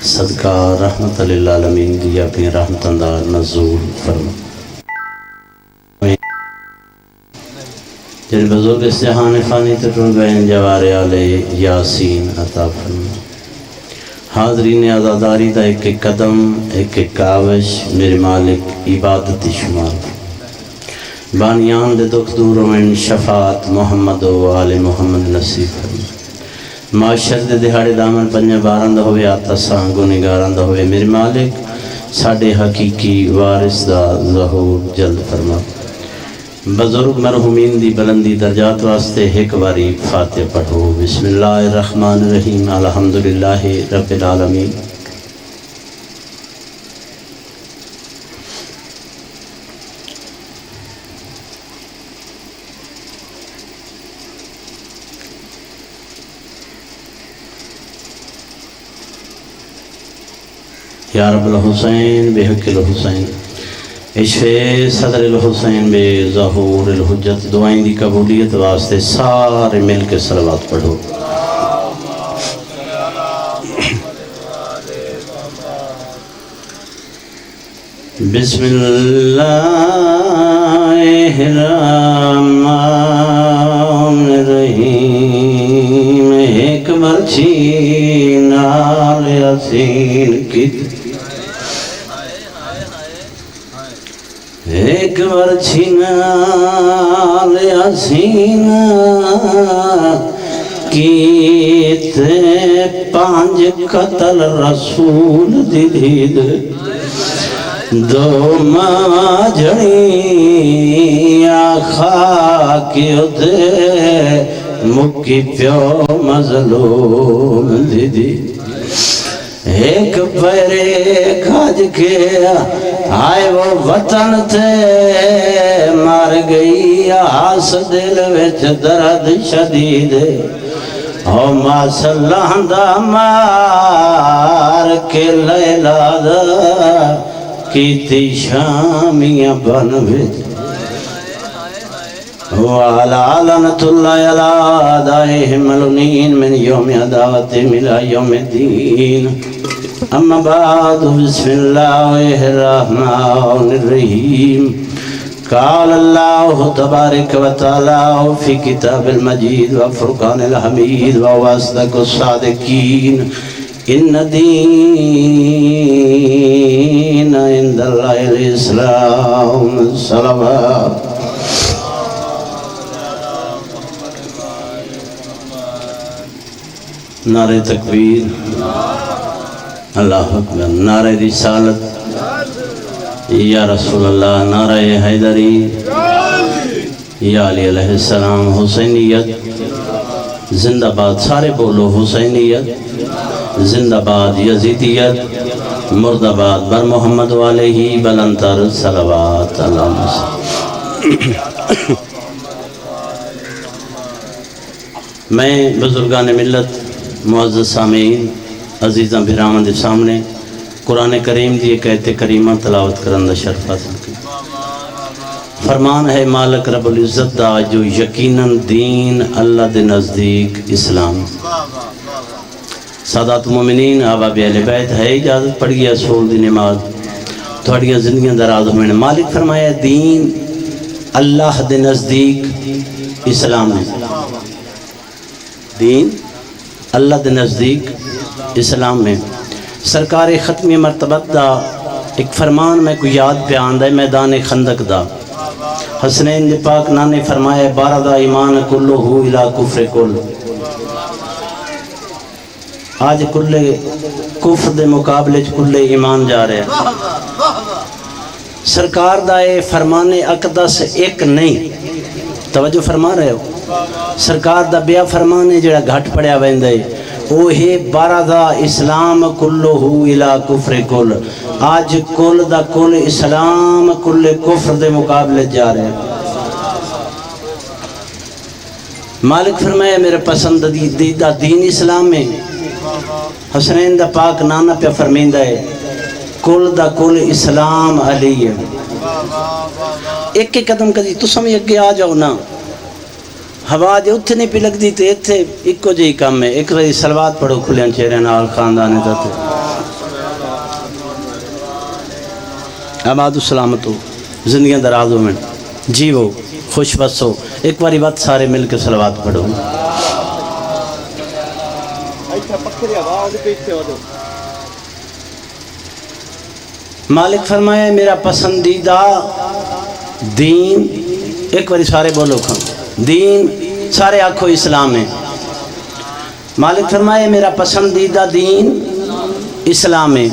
صدقہ رحمت للعالمین دی اپنی رحمتاں دا نزول فرما جن بزرگ استحان فانی تٹن بین جوار علیہ یاسین عطا فرما حاضرین عزاداری دا ایک ایک قدم ایک ایک کاوش میرے مالک عبادت شمار بانیان دے دکھ دور من شفاعت محمد و آل محمد نصیب فرما معاشر دے دہاڑے دامن پنجہ بارندہ ہوئے آتا سانگو نگارندہ ہوئے میرے مالک ساڑھے حقیقی وارث دا ظہور جلد فرما بزرگ مرحومین دی بلندی درجات واسطے ایک واری فاتح پڑھو بسم اللہ الرحمن الرحیم الحمدللہ رب العالمین یا رب الحسین بے حق الحسین عشق صدر الحسین بے ظہور الحجت دعائیں دی قبولیت واسطے سارے مل کے صلوات پڑھو بسم اللہ الرحمن الرحیم ایک مرچی نال یاسین کی ایک مرچی نال یاسین کیتے پانچ قتل رسول دی دید دو ماجڑی آخا کیو دے مکی پیو مظلوم دی دی ایک پیرے کھاج کے آئے وہ وطن تھے مار گئی آس دل وچ درد شدید او ما صلی دا مار کے لیلہ دا کیتی شامیاں بن وچ وعلى لعنة الله على أعدائهم الملعونين من يوم عداوتهم إلى يوم الدين أما بعد بسم الله الرحمن الرحيم قال الله تبارك وتعالى في كتاب المجيد وفرقان الحميد وأصدق الصادقين إن الدين عند الله الإسلام صلوات نعرہ تکبیر اللہ اکبر نعرہ رسالت یا رسول اللہ نعرہ حیدری یا علی علیہ السلام حسینیت زندہ باد سارے بولو حسینیت زندہ باد یزیدیت مرد آباد بر محمد علیہ بلندر صلوات اللہ میں بزرگان ملت معزز سامعین عزیزاں بھراواں دے سامنے قرآن کریم دی ایک آیت کریمہ تلاوت کرن دا شرف حاصل کیا فرمان ہے مالک رب العزت دا جو یقیناً دین اللہ دے نزدیک اسلام سادات مومنین احباب اہل بیت ہے اجازت پڑھ گیا سول دی نماز تھوڑیاں زندگیاں دراز ہوئے مالک فرمایا دین اللہ دے نزدیک اسلام ہے دین اللہ دے نزدیک اسلام میں سرکار ختمی مرتبت دا ایک فرمان میں کو یاد پہ آندہ ہے میدان خندق دا حسنین دے پاک نانے فرمایا بارہ دا ایمان کلو ہو الہ کفر کل آج کل کفر دے مقابلے کل ایمان جا رہے ہیں سرکار دا اے فرمان اقدس ایک نہیں توجہ فرما رہے ہو سرکار دا بیا فرمانے جڑا گھٹ پڑیا ویندے اوہے بارہ دا اسلام کلو ہو الہ کفر کل آج کل دا کل اسلام کل کفر دے مقابلے جا رہے ہیں مالک فرمایا میرے پسندیدہ دین اسلام میں حسنین دا پاک نانا پہ فرمیندہ ہے کل دا کل اسلام علی ہے ایک قدم کدی تو سمجھ اگے آ جاؤ نا ہوا جے اتھے نہیں پی لگ دی تے اتھے ایک کو جی کام ہے ایک رہی سلوات پڑھو کھلیاں چہرے نال خاندانے داتے آباد و سلامت ہو، زندگیاں دراز ہو، جیو خوش بسو۔ ایک باری بات سارے مل کے صلوات پڑھو۔ مالک فرمایا میرا پسندیدہ دین، ایک باری سارے بولو کھاں دین، سارے آنکھوں اسلام ہے۔ مالک فرمایا میرا پسندیدہ دین اسلام ہے۔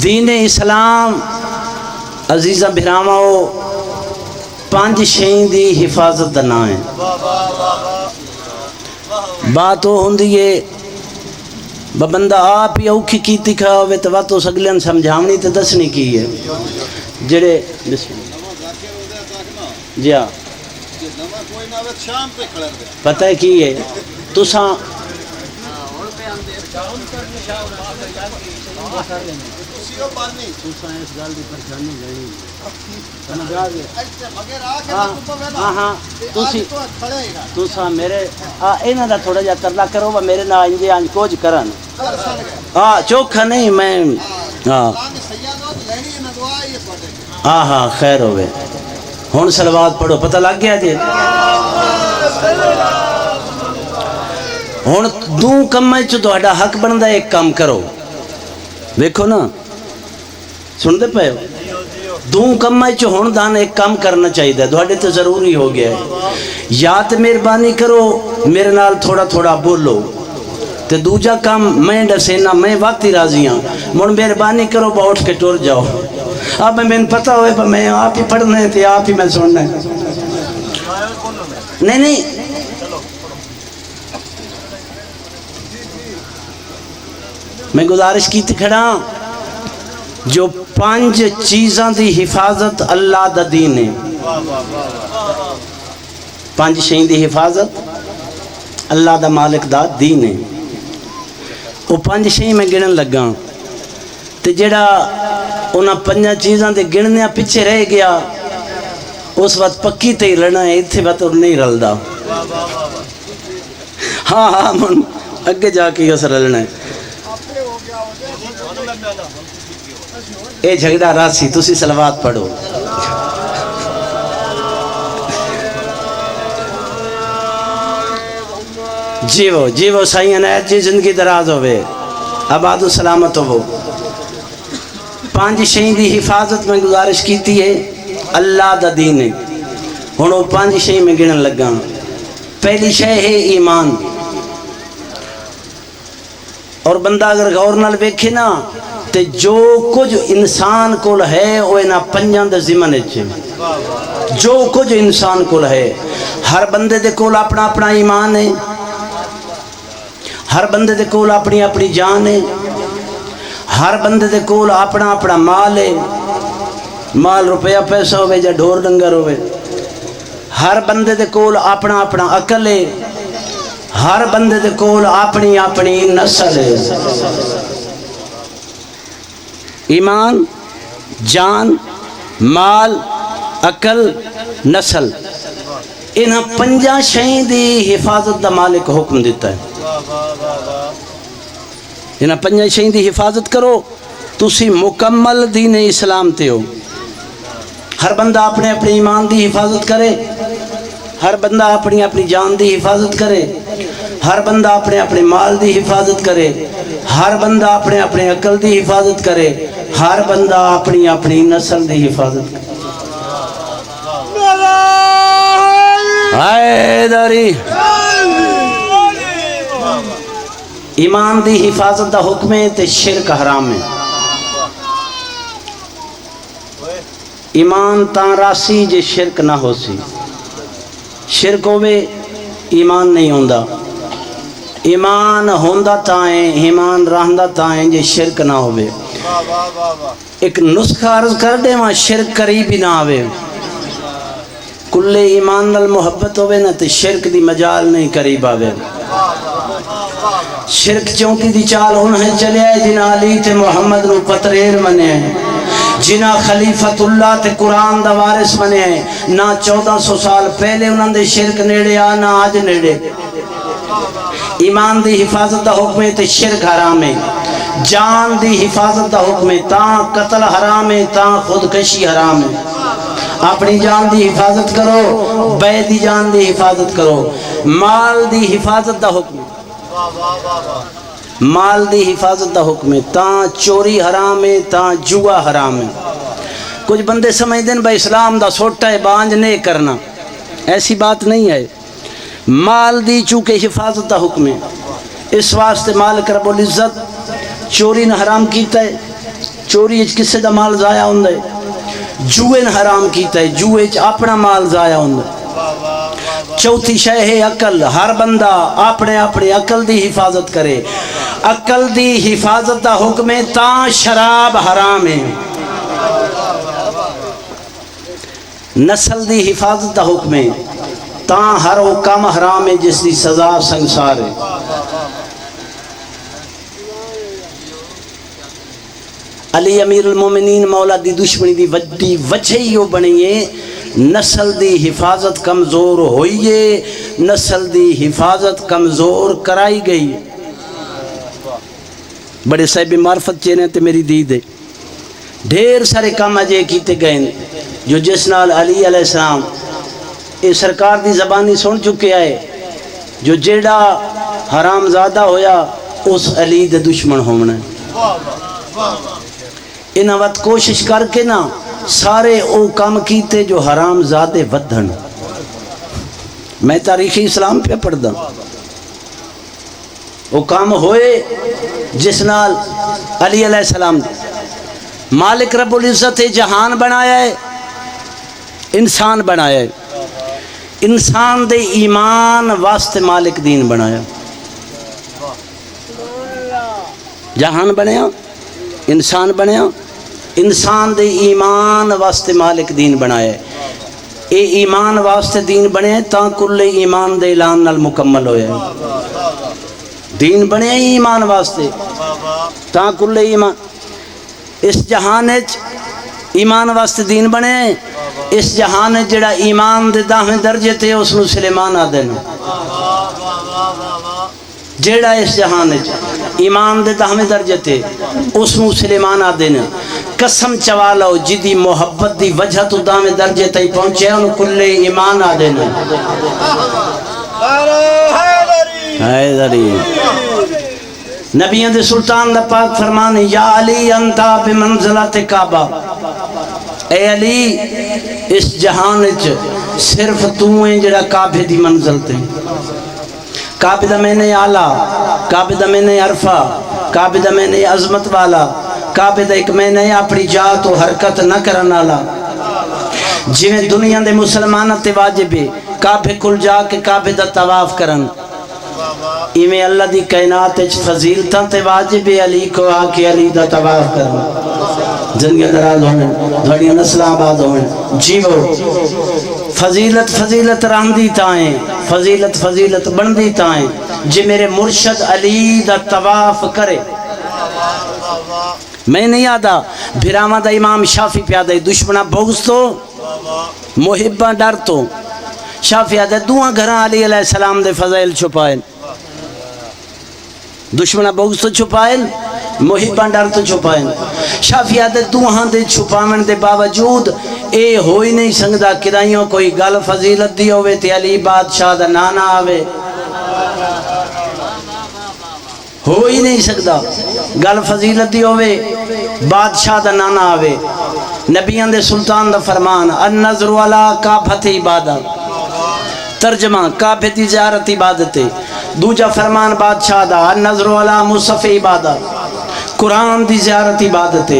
دین اسلام عزیزہ بھراواں پانچ شئیں دی حفاظت دنا ہے۔ بات وہ ہوندی ہے بندہ آپ ہی اوکھی کیتی کھا ہوئے تو بات اس اگلے سمجھاونی تو دسنی کی ہے جڑے جی ہاں پتہ ہے کی ہے تساں تساں میرے انہاں دا تھوڑا جا کرلا کرو وہ میرے نال انجے انج کچھ کرن چوکھا نہیں میں ہاں خیر ہوئے۔ ہن صلوات پڑھو، پتہ لگ گیا جی۔ ہن دو کم چ تہاڈا حق بندا ایک کام کرو، دیکھو نا سن دے پے دو کم چ ہن دان ایک کام کرنا چاہیے تہاڈے تے ضروری ہو گیا ہے۔ یا تے مہربانی کرو میرے نال تھوڑا تھوڑا بولو تے دوجا کام میں دسینا میں وقت ہی راضی ہاں، من مہربانی کرو اٹھ کے ٹر جاؤ۔ اب میں پتہ ہوئے پر میں آپ ہی پڑھنا ہے تے آپ ہی میں سننا ہے۔ نہیں میں گزارش کی کھڑا جو پانچ چیزاں دی حفاظت اللہ دا دین ہے۔ پانچ شئیں دی حفاظت اللہ دا مالک دا دین ہے۔ وہ پانچ شئیں میں گنن لگا تے جڑا انہاں پنجا چیزاں دے گننے پیچھے رہ گیا اس وقت پکی تے ہی رہنا ہے، اتھے وقت نہیں رلدا۔ ہاں من اگے جا کے اس رلنا ہے۔ اے جھگڑا راسی تسی صلوات پڑھو۔ جیو سائیں عنایت جی زندگی دراز ہوئے، آباد و سلامت ہو۔ پانچ شئیں دی حفاظت میں گزارش کیتی ہے اللہ دا دین ہے۔ ہن وہ پانچ شئیں میں گنن لگا۔ پہلی شے ہے ایمان، اور بندہ اگر غور نال ویکھے نا تے جو کچھ انسان کول ہے وہ انہاں پنجاں دے ضمن وچ جو کچھ انسان کول ہے۔ ہر بندے دے کول اپنا اپنا ایمان ہے، ہر بندے دے کول اپنی اپنی جان ہے، ہر بندے دے کول اپنا اپنا مال ہے، مال روپیہ پیسہ ہوئے یا ڈھور ڈنگر ہوئے۔ ہر بندے دے کول اپنا اپنا عقل ہے، ہر بندے دے کول اپنی اپنی نسل ہے۔ ایمان، جان، مال، عقل، نسل، انہاں پنجا شئیں دی حفاظت دا مالک حکم دیتا ہے۔ انہاں پنجا شئیں دی حفاظت کرو تسی مکمل دین اسلام تے ہو۔ ہر بندہ اپنے اپنے ایمان دی حفاظت کرے، ہر بندہ اپنی اپنی جان دی حفاظت کرے، ہر بندہ اپنے اپنے مال دی حفاظت کرے، ہر بندہ اپنے اپنے عقل دی حفاظت کرے، ہر بندہ اپنی اپنی نسل دی حفاظت کرے۔ حیدری ایمان دی حفاظت دا حکم ہے تے شرک حرام ہے۔ ایمان تاں راسی جے شرک نہ ہو سی، شرک ہوئے ایمان نہیں ہوندا، ایمان ہوندا تائیں ایمان رہندا تائیں جے شرک نہ ہوئے۔ ایک نسخہ عرض کر دے وہاں شرک قریب ہی نہ آوے، کل ایمان نال محبت ہوئے نہ تے شرک دی مجال نہیں قریب آوے۔ شرک چونکی دی چال انہیں چلے آئے جنہ علی تے محمد نو پتریر منے ہیں، جنہ خلیفت اللہ تے قرآن دا وارث بنے ہیں، نہ 1400 سال پہلے انہوں دے شرک نیڑے آ نہ آج نیڑے۔ ایمان دی حفاظت دا حکم ہے تے شرک حرام ہے۔ جان دی حفاظت دا حکم ہے، تاں قتل حرام ہے، تاں خودکشی حرام ہے۔ اپنی جان دی حفاظت کرو، بے دی جان دی حفاظت کرو۔ مال دی حفاظت دا حکم ہے، مال دی حفاظت دا حکم ہے، تاں چوری حرام ہے، تاں جوا حرام ہے۔ کچھ بندے سمجھ دیں بھائی اسلام دا سوٹا ہے بانج نہیں کرنا، ایسی بات نہیں ہے۔ مال دی چونکہ حفاظت دا حکم ہے، اس واسطے مالک رب العزت چوری نہ حرام کیتا ہے، چوری کسے دا مال ضائع ہوندا ہے۔ جوئے نہ حرام کیتا ہے، جوئے اپنا مال ضائع ہوندا ہے۔ چوتھی شے ہے عقل، ہر بندہ اپنے اپنے عقل دی حفاظت کرے۔ عقل دی حفاظت دا حکم ہے، تاں شراب حرام ہے۔ نسل دی حفاظت دا حکم ہے، تاں ہر وہ کام حرام ہے جس دی سزا سنسار ہے۔ علی امیر المومنین مولا دی دشمنی دی وڈی وجہ ہی وہ بنی ہے، نسل دی حفاظت کمزور ہوئی ہے، نسل دی حفاظت کمزور کرائی گئی۔ بڑے صاحب معرفت چینے تے میری دید ہے، ڈھیر سارے کام اجے کیتے گئے جو جس نال علی علیہ السلام اے سرکار دی زبانی سن چکے آئے، جو جیڑا حرام زادہ ہویا اس علی دے دشمن ہونا ہے۔ انہاں وقت کوشش کر کے نا سارے او کام کیتے جو حرام زادے ودھن۔ میں تاریخ اسلام پہ پڑھ دا، وہ کام ہوئے جس نال علی علیہ السلام مالک رب العزت جہان بنایا ہے، انسان بنایا ہے، انسان دے ایمان واسطے مالک دین بنایا۔ جہان بنیا، انسان بنیا، انسان دے ایمان واسطے مالک دین بنایا ہے۔ اے ایمان واسطے دین بنے تاں کل ایمان دے اعلان نال مکمل ہویا ہے۔ دین بنے ایمان واسطے تاں کل ایمان، اس جہان ایمان واسطے دین بنے، اس جہان جڑا ایمان دے 10ویں درجے تے اس نو سلیمان آ دینا۔ جیڑا اس جہان ایمان دے 10ویں درجے تے اس نو سلیمان آ دینا۔ قسم چوا لو جدی محبت دی وجہ تو 10ویں درجے تے پہنچے انہوں کل ایمان آ دینا۔ حیدری نبیان دے سلطان دا پاک فرمان یا علی انتا بمنزلت کعبہ، اے علی اس جہان صرف تو ہیں جڑا کعبے دی منزل تے۔ کعبے دا میں نے آلہ، کعبے دا میں نے عرفہ، کعبے دا میں نے عظمت والا، کعبے دا ایک میں نے اپنی جات و حرکت نہ کرنا لا۔ جنہیں دنیا دے مسلمانہ تے واجب ہے کعبے کل جا کے کعبے دا طواف کرن، ایویں اللہ دی کائنات فضیلتاں تے واجب ہے علی کو آ کے علی دا طواف کرنا۔ زندگی دراز ہونے، دھڑیاں نسلیں آباد ہونے، جیو فضیلت فضیلت رہندی تائیں، فضیلت فضیلت بندی تائیں جے میرے مرشد علی دا طواف کرے۔ میں نہیں آدھا بھراما دا امام شافی پیادہ دشمنہ بغض تو محبہ ڈر تو شافی آدھا دوہاں گھراں علی علیہ السلام دے فضائل چھپائیں، دشمنہ بغض تو چھپائیں، محبہ ڈر تو چھپائیں۔ شافی آدھا دوہاں دے چھپامن دے باوجود اے ہوئی نہیں سنگدہ کدائیوں کوئی گل فضیلت دی ہوئے تے علی بادشاہ دا نانا آوے، ہوئی نہیں سکتا گل فضیلت دی ہوئے بادشاہ دا نانا آوے۔ نبیان دے سلطان دا فرمان النظر علی کعبۃ عبادت، ترجمہ کعبہ دی زیارت عبادت۔ دوجا فرمان بادشاہ دا النظر علی مصحف عبادت، قرآن دی زیارت عبادت۔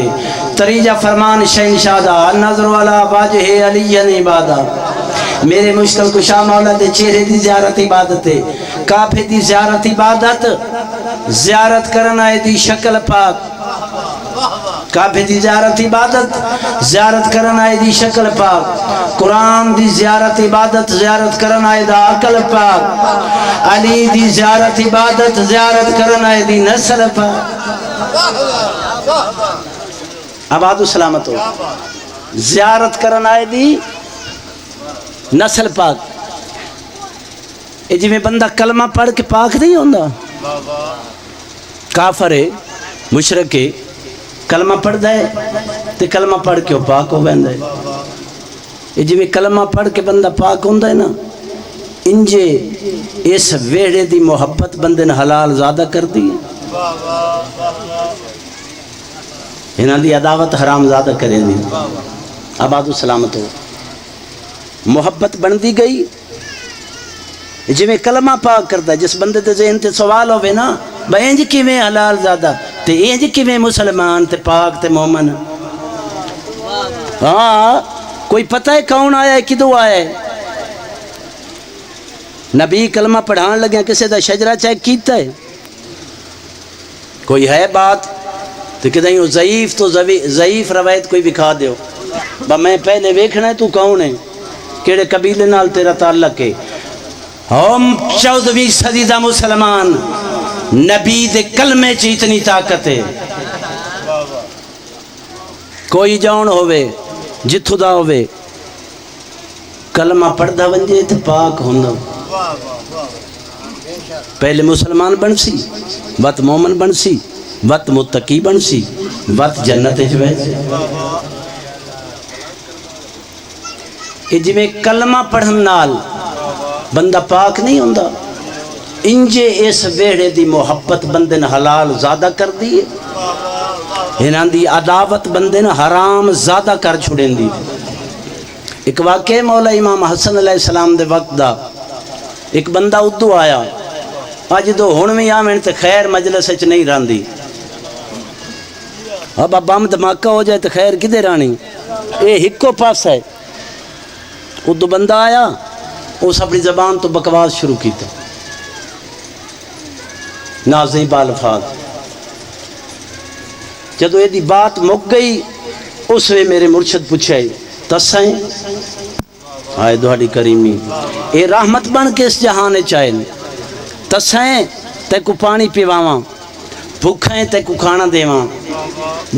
تریجا فرمان شہنشاہ دا النظر علی واجہ علی عبادت، میرے مشکل کشا مولا دے چہرے دی زیارت عبادت۔ کعبہ دی زیارت عبادت، زیارت کرنا ہے دی شکل پاک، کعبہ دی زیارت عبادت، زیارت کرنا ہے دی شکل پاک۔ قرآن دی زیارت عبادت، زیارت کرنا ہے دا عقل پاک۔ علی دی زیارت عبادت، زیارت کرنا ہے دی نسل پاک۔ آباد و سلامت ہو، زیارت کرنا ہے دی نسل پاک۔ اے جی میں بندہ کلمہ پڑھ کے پاک نہیں ہوندہ، کافر ہے مشرک کلمہ پڑھدا ہے تے کلمہ پڑھ کے وہ پاک ہو ویندا ہے. یہ جی کلمہ پڑھ کے بندہ پاک ہوندا ہے نا، انجے اس ویڑے دی محبت بندے نے حلال زیادہ کر دی. انہاں دی عداوت حرام زیادہ کریں دی. آباد و سلامت ہو. محبت بن دی گئی. جی میں کلمہ پاک کرتا ہے، جس بندے تے ذہن تے سوال ہوئے نا بھائی انج کیویں حلال زیادہ تے انج کیویں مسلمان تے پاک تے مومن. ہاں کوئی پتہ ہے کون آیا ہے، کدوں آیا ہے؟ نبی کلمہ پڑھان لگے کسی دا شجرہ چیک کیتا ہے؟ کوئی ہے بات تو کدیں ضعیف تو ضعیف روایت کوئی بکھا دیو. با میں پہلے ویکھنا ہے تو کون ہے، کیڑے قبیلے نال تیرا تعلق ہے. ہم 14ویں صدی دا مسلمان، نبی دے کلمے چ اتنی طاقت ہے. کوئی جان ہوئے جتھو دا ہوئے کلمہ پڑھدا ونجے تے پاک ہوندا. پہلے مسلمان بن سی، وقت مومن بن سی، وقت متقی بن سی، وقت جنت وچ ویسے. کہ جی میں کلمہ پڑھن نال بندہ پاک نہیں ہوندا، انجے اس ویڑے دی محبت بندے نے حلال زیادہ کر دی. انہاں دی عداوت بندے نے حرام زیادہ کر چھڑیں دی. ایک واقعہ مولا امام حسن علیہ السلام دے وقت دا، ایک بندہ ادو آیا، اج دو ہن بھی آویں تے خیر مجلس وچ نہیں راندی. اب بم دھماکہ ہو جائے تو خیر کدے رانی، اے ہکو پاس ہے. ادو بندہ آیا، اس اپنی زبان تو بکواس شروع کیتا، نازیب الفاظ. جدو یہ دی بات مک گئی، اس وے میرے مرشد پوچھے تسائیں آئے دوہاڑی کریمی اے رحمت بن کے اس جہانے چاہے تسائیں تے کو پانی پیواواں، بھکھیں تے کو کھانا دیواں.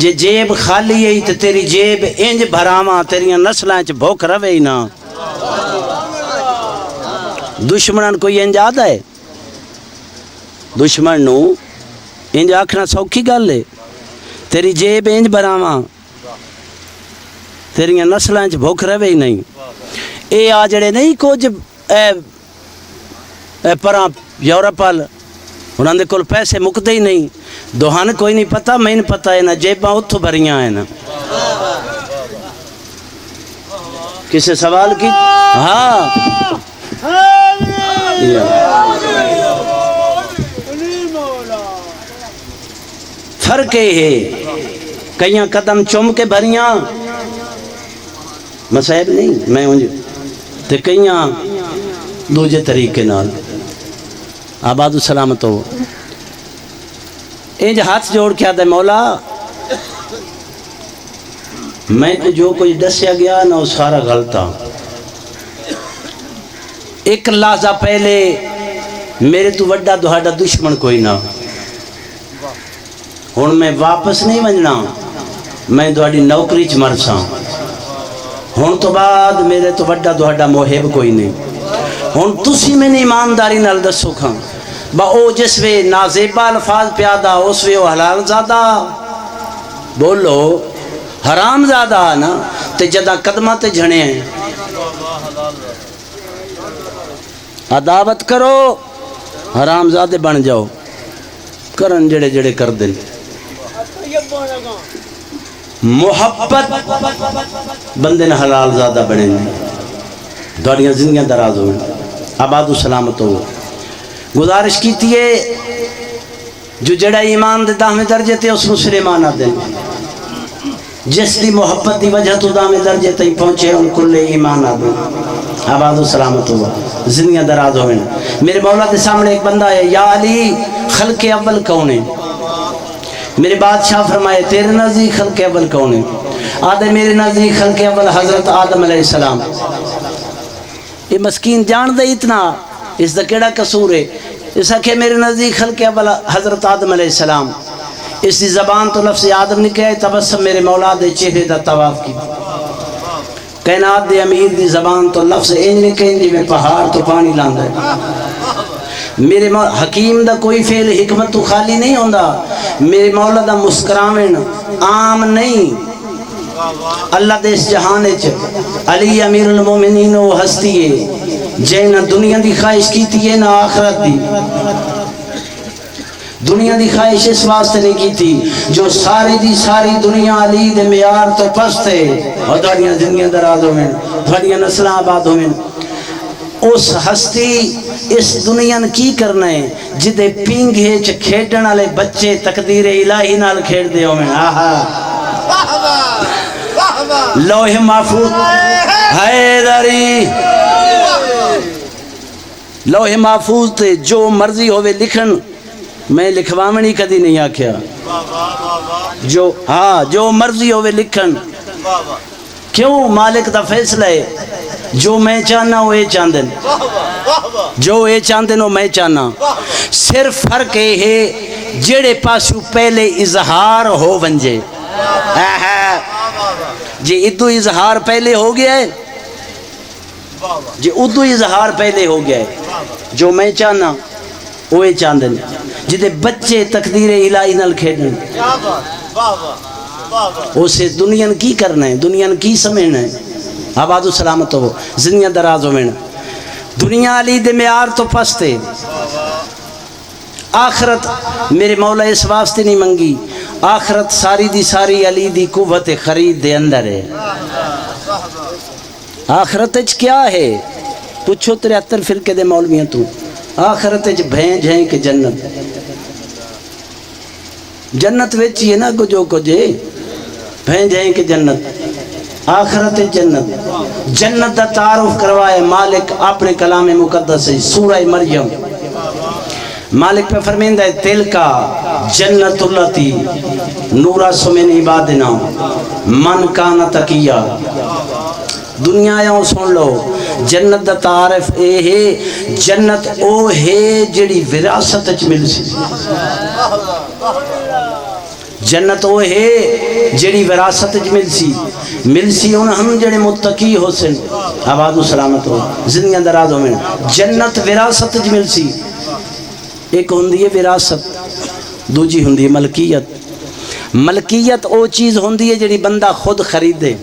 جے جیب خالی ہے تے تیری جیب انج بھراواں، تیریاں نسلاں چ بھوک روے ہی نہ. دشمنان کوئی انج آدھا ہے؟ دشمن نو انج آکھنا سوکھی گل ہے. تیری جیب انج بھراواں، تیریاں نسلاں چ بھوک روے ہی نہیں. اے آ جڑے نہیں کچھ پراں یورپ وال، انہاں دے کول پیسے مکدے ہی نہیں. دوہن کوئی نہیں پتہ، میں نہیں پتہ ہے نا جیباں اتھوں بھریاں ہیں نا. کسے سوال کی؟ ہاں فرق ہے، کئیاں قدم چوم کے بھریاں مسائب نہیں میں ہوں تے کئیاں دوجے طریقے نال. آباد و سلامت ہو. انج ہاتھ جوڑ کے آدھے مولا میں تو جو کچھ دسیا گیا نا وہ سارا غلطا. ایک لحظہ پہلے میرے تو وڈا دہاڑا دشمن کوئی نہ. ہن میں واپس نہیں ونجنا، میں دہاڑی نوکری چ مرساں. ہن تو بعد میرے تو وڈا دہاڑا محب کوئی نہیں. ہن تسی میں نے ایمانداری نال دسو کھاں با او جس وے نازیبا الفاظ پیادا اس وے او حلال زیادہ بولو حرام زیادہ نا. تے جدہ قدمہ تے جھنے ہیں عداوت کرو حرام زیادہ بن جاؤ. کرن جڑے جڑے کر دیں. محبت بندے نے حلال زیادہ بنے دوڑیاں زندگیاں دراز ہوئیں. آباد و سلامت ہو. گزارش کیتی ہے جو جڑا ایمان دے داہمیں درجے تے اس کو سلیمان آ دیں. جس دی محبت دی وجہ تو داہمیں درجے تے پہنچے ان کو لے ایمان آ دیں. آباد و سلامت ہوا. زندگیاں دراز ہوئیں. میرے مولا دے سامنے ایک بندہ ہے، یا علی خلق اول کون ہے؟ میرے بادشاہ فرمائے تیرے نزدیک خلق اول کون ہے؟ آدھے میرے نزدیک خلق اول حضرت آدم علیہ السلام. یہ مسکین جان دے اتنا، اس دا کیڑا قصور ہے؟ اس کہ میرے نزدیک خلق اول حضرت آدم علیہ السلام. اس دی زبان تو لفظ آدم نکلے، تبسم میرے مولا دے چہرے دا طواف کی. کائنات دے امیر دی زبان تو لفظ این نکلے جی میں پہاڑ تو پانی لاندہ ہے. میرے حکیم دا کوئی فعل حکمت تو خالی نہیں ہوندا. میرے مولا دا مسکراویں عام نہیں، اللہ دے اس جہانے علی امیر المومنین وہ ہستی ہے جے نہ دنیا دی خواہش کیتی ہے نہ آخرت دی۔ دنیا دی خواہش اس واسطے نہیں کی تھی جو ساری دی ساری دنیا علی دے معیار تو پست ہے، اور تھوڑیاں زندگیاں دراز ہوئیں، تھوڑیاں نسلیں آباد ہوئیں۔ اس ہستی اس دنیا نے کی کرنا ہے جدے پینگے چ کھیڈن والے بچے تقدیر الہی نال کھیڈ دے ہوئیں۔ لوح محفوظ حیدری، لوح محفوظ تے جو مرضی ہوئے لکھن، میں لکھوامنی کدی نہیں آکھیا، جو مرضی ہوئے لکھن، کیوں؟ مالک دا فیصلہ ہے، جو میں چاہنا وہ اے چاندن، جو اے چاندن وہ میں چاہنا۔ صرف فرق یہ ہے جڑے پاسو پہلے اظہار ہو ونجے، جی ادو اظہار پہلے ہو گیا ہے، جی ادو اظہار پہلے ہو گیا ہے، جو میں چاہنا وہ اے چاندن، جدے بچے تقدیر الہی نال کھیڈن، اسے دنیا کی کرنا ہے، دنیا کی سمجھنا ہے۔ آباد و سلامت ہو، زندگیاں دراز ہو۔ دنیا علی دے معیار تو پستے، آخرت میرے مولا اس واسطے نہیں منگی، آخرت ساری دی ساری علی دی قوت خرید دے اندر ہے۔ آخرت اچ کیا ہے؟ پوچھو 73 فرقے دے مولویاں تو، آخرت اچ بھینج ہیں کہ جنت؟ جنت ویچی ہے نا کجو کجے، بھینج ہیں کہ جنت؟ آخرت جنت، جنت دا تعارف کروائے مالک اپنے کلام مقدس ہے، سورہ مریم۔ مالک پہ فرمیندہ ہے تل کا جنت اللتی نورس من عبادنا من کان تقیا۔ دنیا آیا سن لو، جنت دا تعارف اے ہے، جنت او ہے جڑی وراثت اچ مل سی، جنت وہ ہے جڑی وراثت مل سی ان ہم جڑے متقی ہو سن۔ آباد و سلامت ہو، زندگیاں دراز ہو۔ جنت وراثت مل سی، ایک ہوندی ہے وراثت، دوجی ہوندی ہے ملکیت۔ ملکیت او چیز ہوندی ہے جڑی بندہ خود خریدے،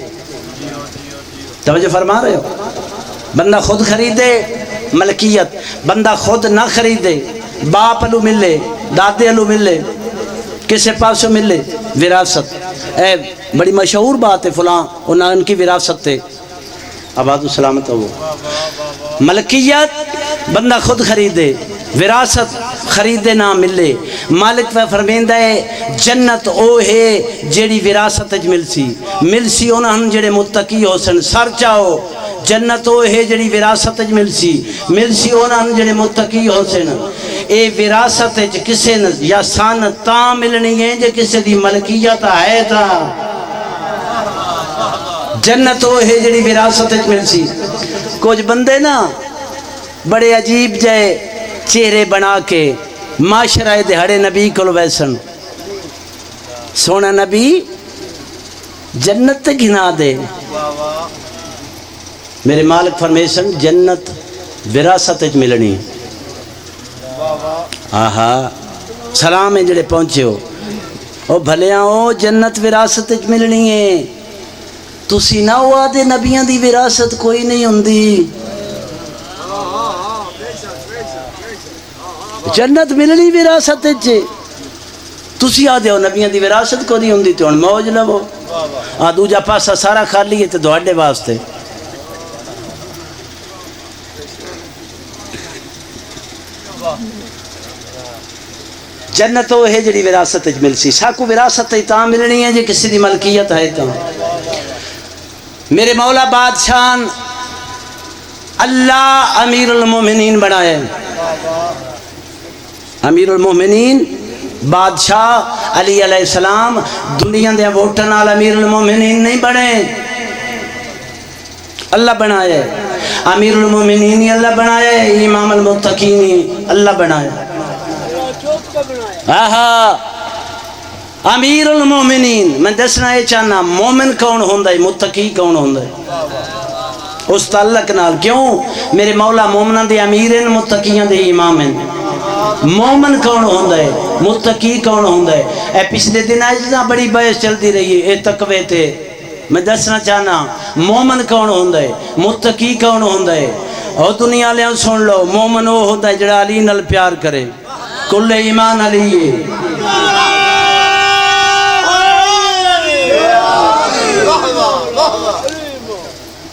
توجہ فرما رہے ہو؟ بندہ خود خریدے ملکیت، بندہ خود نہ خریدے، باپ الو ملے، دادے الو ملے، کسے پاسوں ملے، وراثت۔ اے بڑی مشہور بات ہے، فلاں ان کی وراثت تھے۔ آباد و سلامت ہو۔ ملکیت بندہ خود خریدے، وراثت خریدے نہ ملے۔ مالک پہ فرمیندہ ہے جنت او ہے جیڑی وراثت مل سی انہاں جڑے متقی ہو سن۔ سر چاہو جنت او ہے جڑی وراثت مل سی انہاں جڑے متقی ہو سن۔ اے وراثت کسے یا سان تاں ملنی ہے جے کسے دی ملکیت ہے تا۔ جنت او ہے جڑی وراثت مل سی۔ کچھ بندے نا بڑے عجیب جائے چہرے بنا کے معاشرہ دہاڑے نبی کو ویسن، سونا نبی جنت گھنا دے۔ میرے مالک فرمیشن جنت وراثت ملنی۔ آہا سلام ہے جڑے پہنچے ہو، او بھلیاں ہو جنت وراثت ملنی ہے۔ تسی نہ ہوا دے نبیاں دی وراثت کوئی نہیں ہوندی، جنت ملنی وراثت چے۔ تسی آدھے ہو نبیاں دی وراثت کو نہیں ہوندی تو ہن موج لو، دوجا پاسا سارا خالی ہے تو دوڑے واسطے۔ جنت وہ ہے جڑی وراثت مل سی، ساکو وراثت تاں ملنی ہے جی کسی دی ملکیت ہے تاں۔ میرے مولا بادشاہ اللہ امیر المومنین بنائے، امیر المومنین بادشاہ علی علیہ السلام دنیا دے ووٹن نال امیر المومنین نہیں بنے، اللہ بنائے۔ امیر المومنین ہی اللہ بنائے، امام المتقین ہی اللہ بنائے۔ آہا امیر المومنین میں دسنا یہ چاہنا مومن کون ہوندہ ہے، متقی کون ہوندہ ہے اس تعلق نال۔ کیوں؟ میرے مولا مومنان دے امیر ہیں، متقیان دے امام ہیں۔ مومن کون ہوندا ہے، متقی کون ہوندا ہے؟ اے پچھلے دن بڑی بحث چلتی رہی ہے اے تقوی تے، میں دسنا چاہنا مومن کون ہوندا ہے، متقی کون ہوندا ہے؟ اور دنیا لے سن لو، مومن وہ ہوندا ہے جڑا علی نال پیار کرے، کل ایمان علی ہے،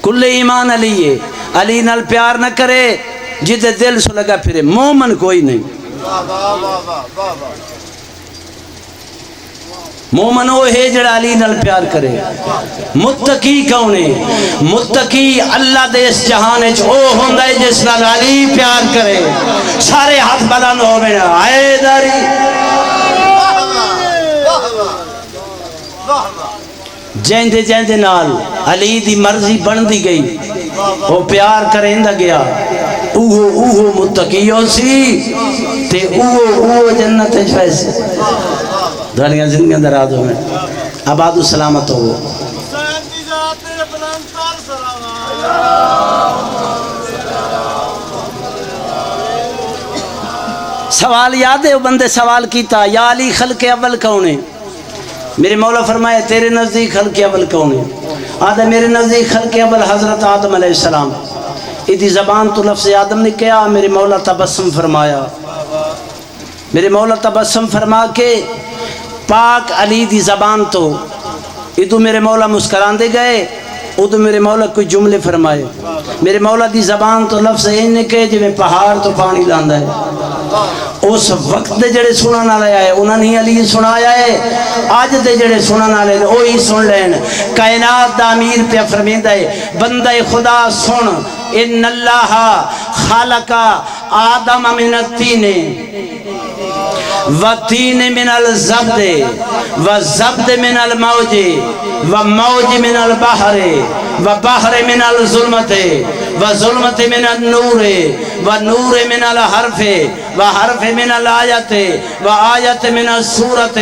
کل ایمان علی ہے، علی نال پیار نہ کرے جدے دل سو لگا پھرے، مومن کوئی نہیں۔ مومن وہ ہے جڑا علی نال پیار کرے۔ متقی کون ہے؟ متقی اللہ دے اس جہان وچ او ہوندا ہے جس نال علی پیار کرے، سارے ہاتھ بلند ہووے نا، اے داری جیندے جیندے نال علی دی مرضی بندی گئی، وہ پیار کریندا گیا، اوہ متقی ہو سی تے اوہ جنت وچ فیصلے دنیا زندگیاں دراز ہوئے، آباد و سلامت ہو۔ سوال یاد ہے وہ بندے سوال کیتا، یا علی خلق اول کون ہے؟ میرے مولا فرمایا تیرے نزدیک خلق اول کون ہے؟ آدھا میرے نزدیک خلق اول حضرت آدم علیہ السلام۔ ادھی زبان تو لفظ آدم نے کیا، میرے مولا تبسم فرمایا، میرے مولا تبسم فرما کے پاک علی دی زبان تو ادھو میرے مولا مسکران دے گئے، ادھو میرے مولا کوئی جملے فرمائے، میرے مولا دی زبان تو لفظ این کہ جو میں پہاڑ تو پانی لاندہ ہے، اس وقت دے جڑے سننا لے آئے انہوں نے علی سنایا ہے، آج دے جڑے سننا لے وہی سن لین۔ کائنات دا امیر پہ فرمیندہ ہے بندہ خدا سن، ان اللہ خالق آدم من التین وَتِينِ مِنَ الزَّبْدِ وَالزَّبْدِ مِنَ الْمَوْجِ وَمَوْجِ مِنَ الْبَحْرِ وَبَحْرِ مِنَ الظُّلْمَةِ وَظُلْمَةِ مِنَ النُّورِ وَنُورِ مِنَ الْحَرْفِ وَحَرْفِ مِنَ الْآيَةِ وَآيَةِ مِنَ السُّورَةِ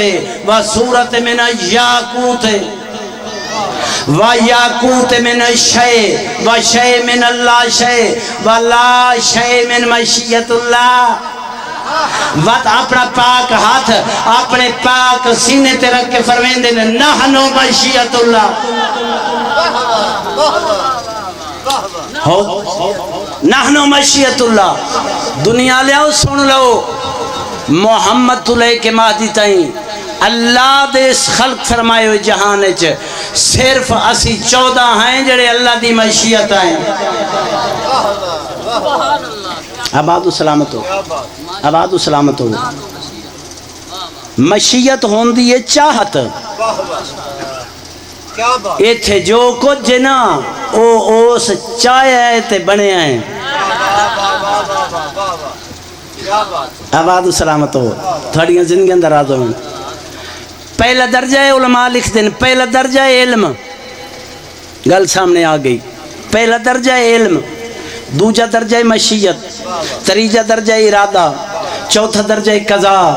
وَسُورَةِ مِنَ الْيَاقُوتِ وَيَاقُوتِ مِنَ الشَّيْءِ وَشَيْء مِنَ اللَّا شَيْء وَلَا شَيْء مِنْ مَشِيَّةِ اللَّهِ۔ وقت اپنا پاک ہاتھ اپنے پاک سینے تے رکھ کے فرمین دینے نحنو مشیت اللہ، نحنو مشیت اللہ۔ دنیا لے آؤ سن لو، محمد علیہ کے مہدی تائیں اللہ دے اس خلق فرمائے ہوئے جہانے چ صرف اسی 14 ہیں جڑے اللہ دی مشیت آئیں۔ آباد و سلامت ہو، آباد و سلامت ہو۔ مشیت ہوندی ہے چاہت، ایتھے جو کچھ جنا اوس چاہے آئے تے بنے آئیں۔ آباد و سلامت ہو، تھوڑیاں زندگیاں دراز ہوئیں۔ پہلا درجہ علماء لکھ دیں، پہلا درجہ علم، گل سامنے آ گئی، پہلا درجہ علم، دوجہ درجہ مشیت، تریجہ درجہ ارادہ، چوتھا درجہ قضاء،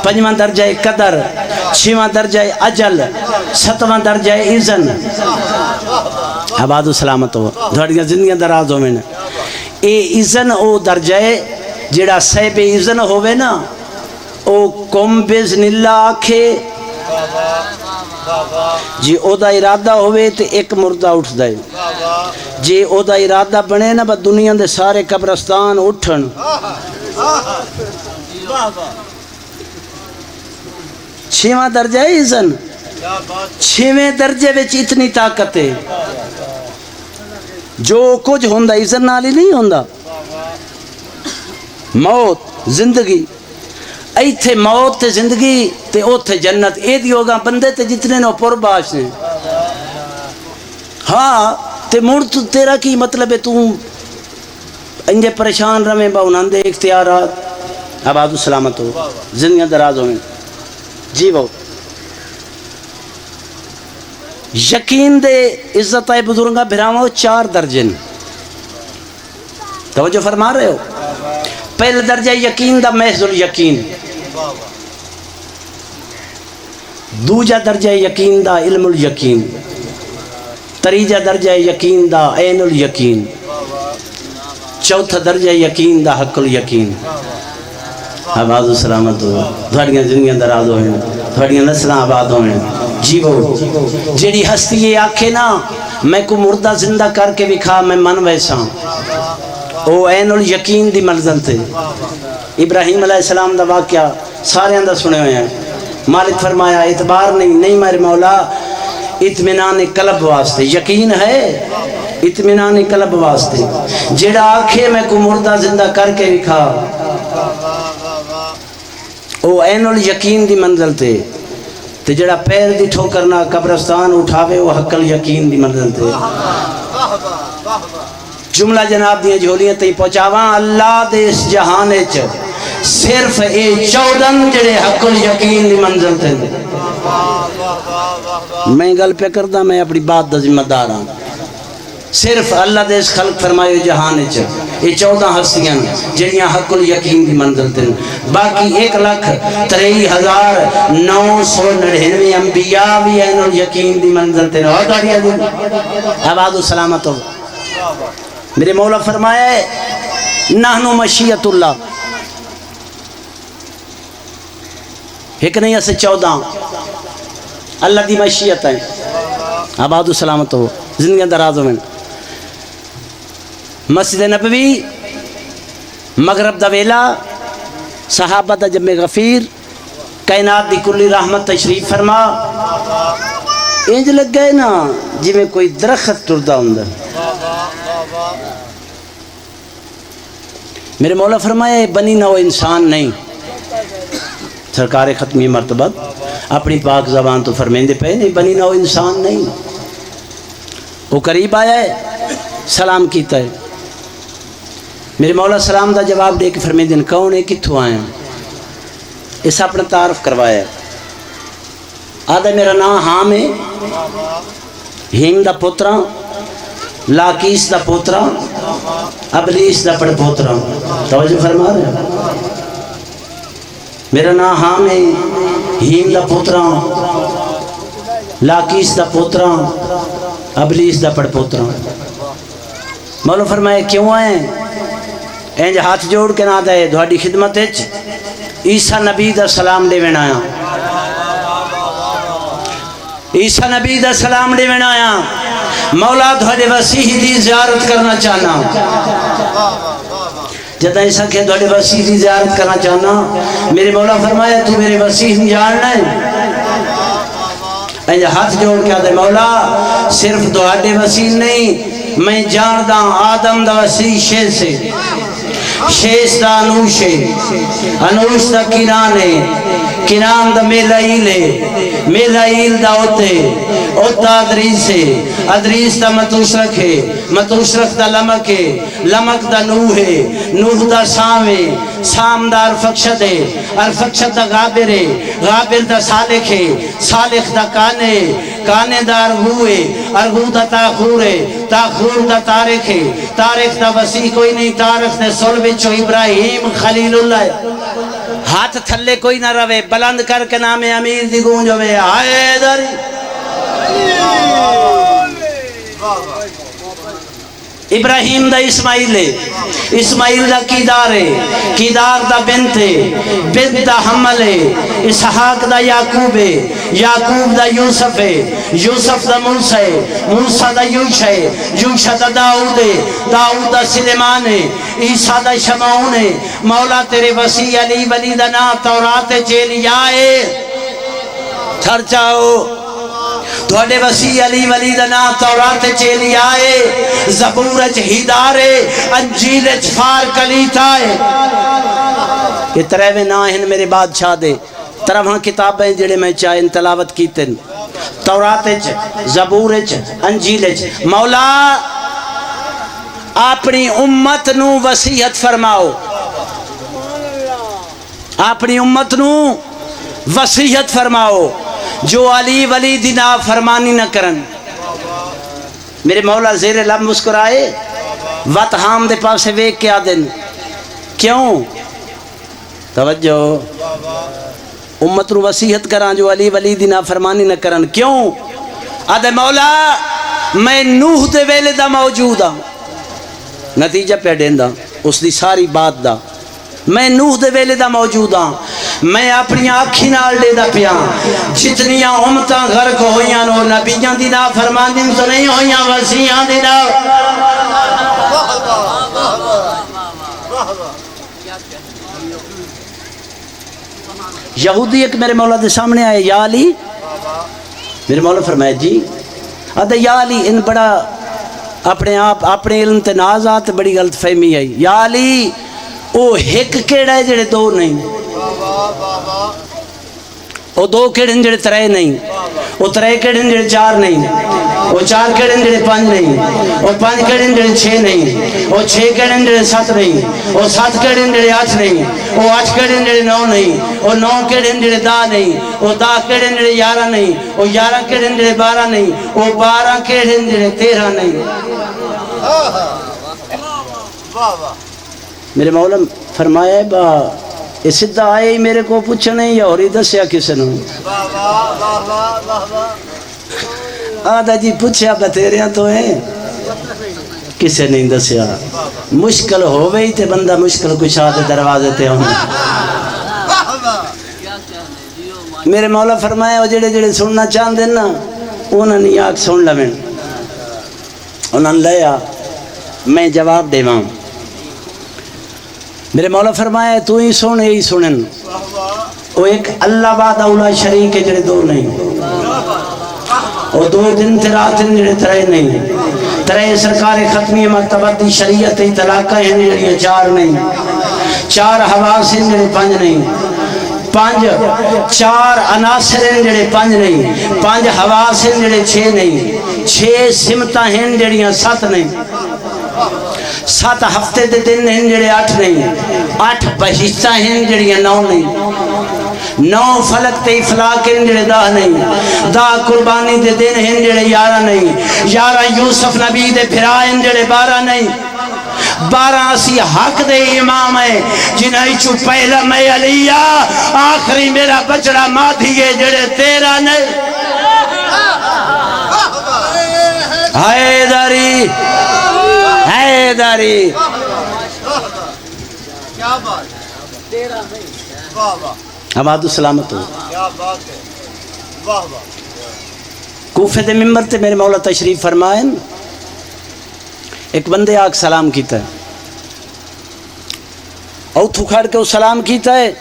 پنجواں درجہ قدر، چھواں درجہ اجل، ستواں درجہ اذن۔ آباد و سلامت ہو، دھڑیاں زندگیاں دراز ہوئے نا۔ اے اذن او درجہ جڑا صاحب اذن ہوئے نا، او کم بزن اللہ آکھے جی او دا ارادہ ہوئے تے ایک مردہ اٹھ دائے، جی او دا ارادہ بنے نا با دنیا دے سارے قبرستان اٹھن۔ چھواں درجہ ہے اذن، چھویں درجے وچ اتنی طاقت ہے جو کچھ ہوندہ اذن نالی نہیں ہوندہ۔ موت زندگی، ایتھے موت تے زندگی تے اوتھے جنت، اے دیوگا بندے تے جتنے نو پر باش نے۔ ہاں تے مڑ تو تیرا کی مطلب ہے، تو انجے پریشان رہے با انہاں دے اختیارات۔ آباد و سلامت ہو، زندگیاں دراز ہوئیں۔ جی وہ یقین دے عزت آئے بزرگاں بھراؤں 4 درجن، توجہ فرما رہے ہو۔ پہلا درجہ یقین دا محض الیقین، دوجہ درجہ یقین دا علم الیقین، تریجہ درجہ یقین دا عین الیقین، چوتھا درجہ یقین دا حق الیقین۔ آباد و سلامت ہو، تھوڑیاں زندگیاں دراز ہوئیں، تھوڑیاں نسلاں آباد ہوئیں، جیو جیڑی ہستی یہ آکھے نا میں کو مردہ زندہ کر کے بکھا میں من ویسا او عین الیقین دی منزل تھے۔ ابراہیم علیہ السلام دا واقعہ سارے اندر سنے ہوئے ہیں۔ مالک فرمایا اعتبار نہیں میرے مولا، اطمینان قلب واسطے، یقین ہے اطمینان قلب واسطے، جیڑا آنکھے میں کو مردہ زندہ کر کے بکھا او عین الیقین دی منزل تے جڑا پیر دی ٹھوکرنا قبرستان اٹھاوے وہ حق الیقین دی منزل تے۔ جملہ جناب دیاں جھولیاں تے پہنچاواں اللہ دے اس جہانے چ صرف اے 14 جڑے حق الیقین دی منزل تے۔ میں گل پہ کردہ میں اپنی بات دا ذمہ دار ہوں، صرف اللہ دے اس خلق فرمائے جہانے چ یہ 14 ہستیاں جڑیاں حق الیقین دی منزل تے، باقی 1,03,999 انبیاء بھی عین الیقین دی منزل تے۔ اور داڑیاں دی آباد و سلامت ہو۔ میرے مولا فرمایا ہے نحنو مشیت اللہ، ایک نہیں اسے 14 اللہ دی مشیت ہے۔ آباد و سلامت ہو، زندگیاں دراز ہوئیں۔ مسجد نبوی مغرب دا ویلا صحابہ دا جمع غفیر کائنات دی کلی رحمت تشریف فرما، انج لگ گئے نا جی میں کوئی درخت ٹردہ ہوں۔ میرے مولا فرمائے بنی نو انسان نہیں، سرکار ختمی مرتبہ اپنی پاک زبان تو فرمیندے پہ نہیں بنی نو انسان نہیں۔ وہ قریب آیا ہے سلام کیتا ہے، میرے مولا سلام دا جواب دے کے فرمیندے کون ہے کتھوں آئے ہیں، اس اپنا تعارف کروایا ہے۔ آدھا میرا نام حام ہے، ہیم دا پوترا، لاکیس دا پوترا، ابلیس دا پڑ پوترا۔ توجہ فرما رہے ہیں، میرا نام حام ہے، ہیم دا پوترا، لاکیس دا پوترا، ابلیس دا پڑ پوترا۔ مولا فرمائے کیوں آئے؟ اینج ہاتھ جوڑ کے نہ دے دھواڈی خدمت اچ عیسیٰ نبی دا سلام دے وین آیا، عیسیٰ نبی دا سلام دے وین آیا، مولا دھواڈے وسیح دی زیارت کرنا چاہنا۔ جدہ عیسیٰ کہ دھواڈے وسیح دی زیارت کرنا چاہنا، میرے مولا فرمایا تو میرے وسیح جاننا ہے؟ اینج ہاتھ جوڑ کے آدھے مولا صرف دھواڈے وسیح نہیں، میں جاندہ آدم دا وسیح شے سے، شیش دا انوش ہے، انوش دا کنان ہے، کنان دا میلائیل ہے، میلائیل دا اوتے، اوتا ادریس ہے، ادریس دا متوشرک ہے، متوشرک دا لمک ہے، لمک دا نوح ہے، نوح دا سام ہے، سام دا ارفقشد ہے، ارفقشد دا غابر ہے، غابر دا صالح ہے، صالح دا کانے، کانے دا ارغو ہے، ارغو دا تاخور ہے، تاخور دا تارک ہے، تارک دا وسیع کوئی نہیں، تارک نے سل بچو ابراہیم خلیل اللہ ہے۔ ہاتھ تھلے کوئی نہ روے، بلند کر کے نام امیر دی گونج ہوئے حیدری۔ ابراہیم دا اسماعیل ہے، اسماعیل دا کیدار ہے، کیدار دا بنت ہے، بنت دا حمل ہے، اسحاق دا یعقوب ہے، یعقوب دا یوسف ہے، یوسف دا موسیٰ ہے، موسیٰ دا یوشع ہے، یوشع دا داؤد ہے، داؤد دا سلیمان ہے، عیسیٰ دا شمعون ہے۔ مولا تیرے وسیع علی ولی دا نا تورات چیلیا ہے، تھر چاہو تھوڑے وسیع علی ولی دا نا تورات چیلی آئے، زبورج ہدارے، انجیلج فار کلیتا ہے۔ یہ ترہویں نا ہیں میرے بادشاہ دے، ترہواں کتابیں جڑے میں چاہیں تلاوت کیتے، توراتج، زبورج، انجیلج۔ مولا اپنی امت نو وصیت فرماؤ، اپنی امت نو وصیت فرماؤ جو علی ولی دی نافرمانی نہ کرن۔ میرے مولا زیر لب مسکرائے، وط حام دے پاسے ویک کیا دن کیوں؟ توجہ، امت نو وصیت کران جو علی ولی دی نافرمانی نہ کرن کیوں؟ آدھے مولا میں نوح دے ویلے دا موجود ہوں، نتیجہ پہ دیندا اس دی ساری بات دا، میں نوح دے ویلے دا موجود ہاں، میں اپنی آنکھی نال دے دا پیا جتنیاں امتاں غرق ہویاں نو نبیاں دی نافرمانی تو نہیں ہویاں، وسیعاں دی نا یہودی ایک میرے مولا دے سامنے آئے، یا علی، میرے مولا فرمایا جی آدھا یا علی، ان بڑا اپنے آپ اپنے علم تے ناز آتے بڑی غلط فہمی آئی، یا علی او ایک کیڑا ہے جڑے دو نہیں، او دو کیڑے ہیں جڑے ترے نہیں، او ترے کیڑے ہیں جڑے چار نہیں، او چار کیڑے ہیں جڑے پانچ نہیں، او پانچ کیڑے ہیں جڑے چھ نہیں، او چھ کیڑے ہیں جڑے سات نہیں، او سات کیڑے ہیں جڑے آٹھ نہیں، او آٹھ کیڑے ہیں جڑے نو نہیں، او نو کیڑے ہیں جڑے دا نہیں، او دا کیڑے ہیں جڑے یارہ نہیں، او یارہ کیڑے ہیں جڑے بارہ نہیں، او بارہ کیڑے ہیں جڑے تیرہ نہیں۔ میرے مولا فرمایا با یہ سدھا آئے ہی میرے کو پوچھنے یا اور ہی دسیا کسی نے؟ آدھا جی پوچھیا بتیریاں تو ہیں کسی نہیں دسیا، مشکل ہو گئی تے بندہ مشکل کشا دے دروازے تے ہوں۔ میرے مولا فرمایا وہ جڑے جڑے سننا چاہتے ہیں نا انہوں نے آگ سن لویں، انہوں نے لیا میں جواب دے ماں۔ میرے مولا فرمایا تو ہی سن یہی سنن، وہ ایک اللہ بعد اولا شریک ہے جڑے دو نہیں، وہ دو دن تے رات جڑے ترے نہیں، ترے سرکار ختمی مرتبہ دی شریعت طلاقہ ہیں جڑے چار نہیں، چار حواس ہیں جڑے پانچ نہیں، پانچ چار عناصر ہیں جڑے پانچ نہیں، پانچ حواس ہیں جڑے چھ نہیں، چھ سمتاں ہیں جڑیاں سات نہیں، سات ہفتے دے دن ہیں جڑے آٹھ نہیں، آٹھ بہشتہ ہیں جڑیاں نو نہیں، نو فلک تے افلاق ہیں جڑے دا نہیں، دا قربانی دے دن ہیں جڑے یارہ نہیں، یارہ یوسف نبی دے پھرا ہیں جڑے بارہ نہیں، بارہ اسی حق دے امام ہے جنہیں چو پہلا میں علیہ آخری میرا بچڑا مادھیے جڑے تیرہ نہیں۔ حیدری حیدری آباد السلامت ہو۔ کوفے دے ممبر تے میرے مولا تشریف فرمائیں، ایک بندے آگ سلام کیتا ہے، اوتھو کھڑ کے وہ سلام کیتا ہے،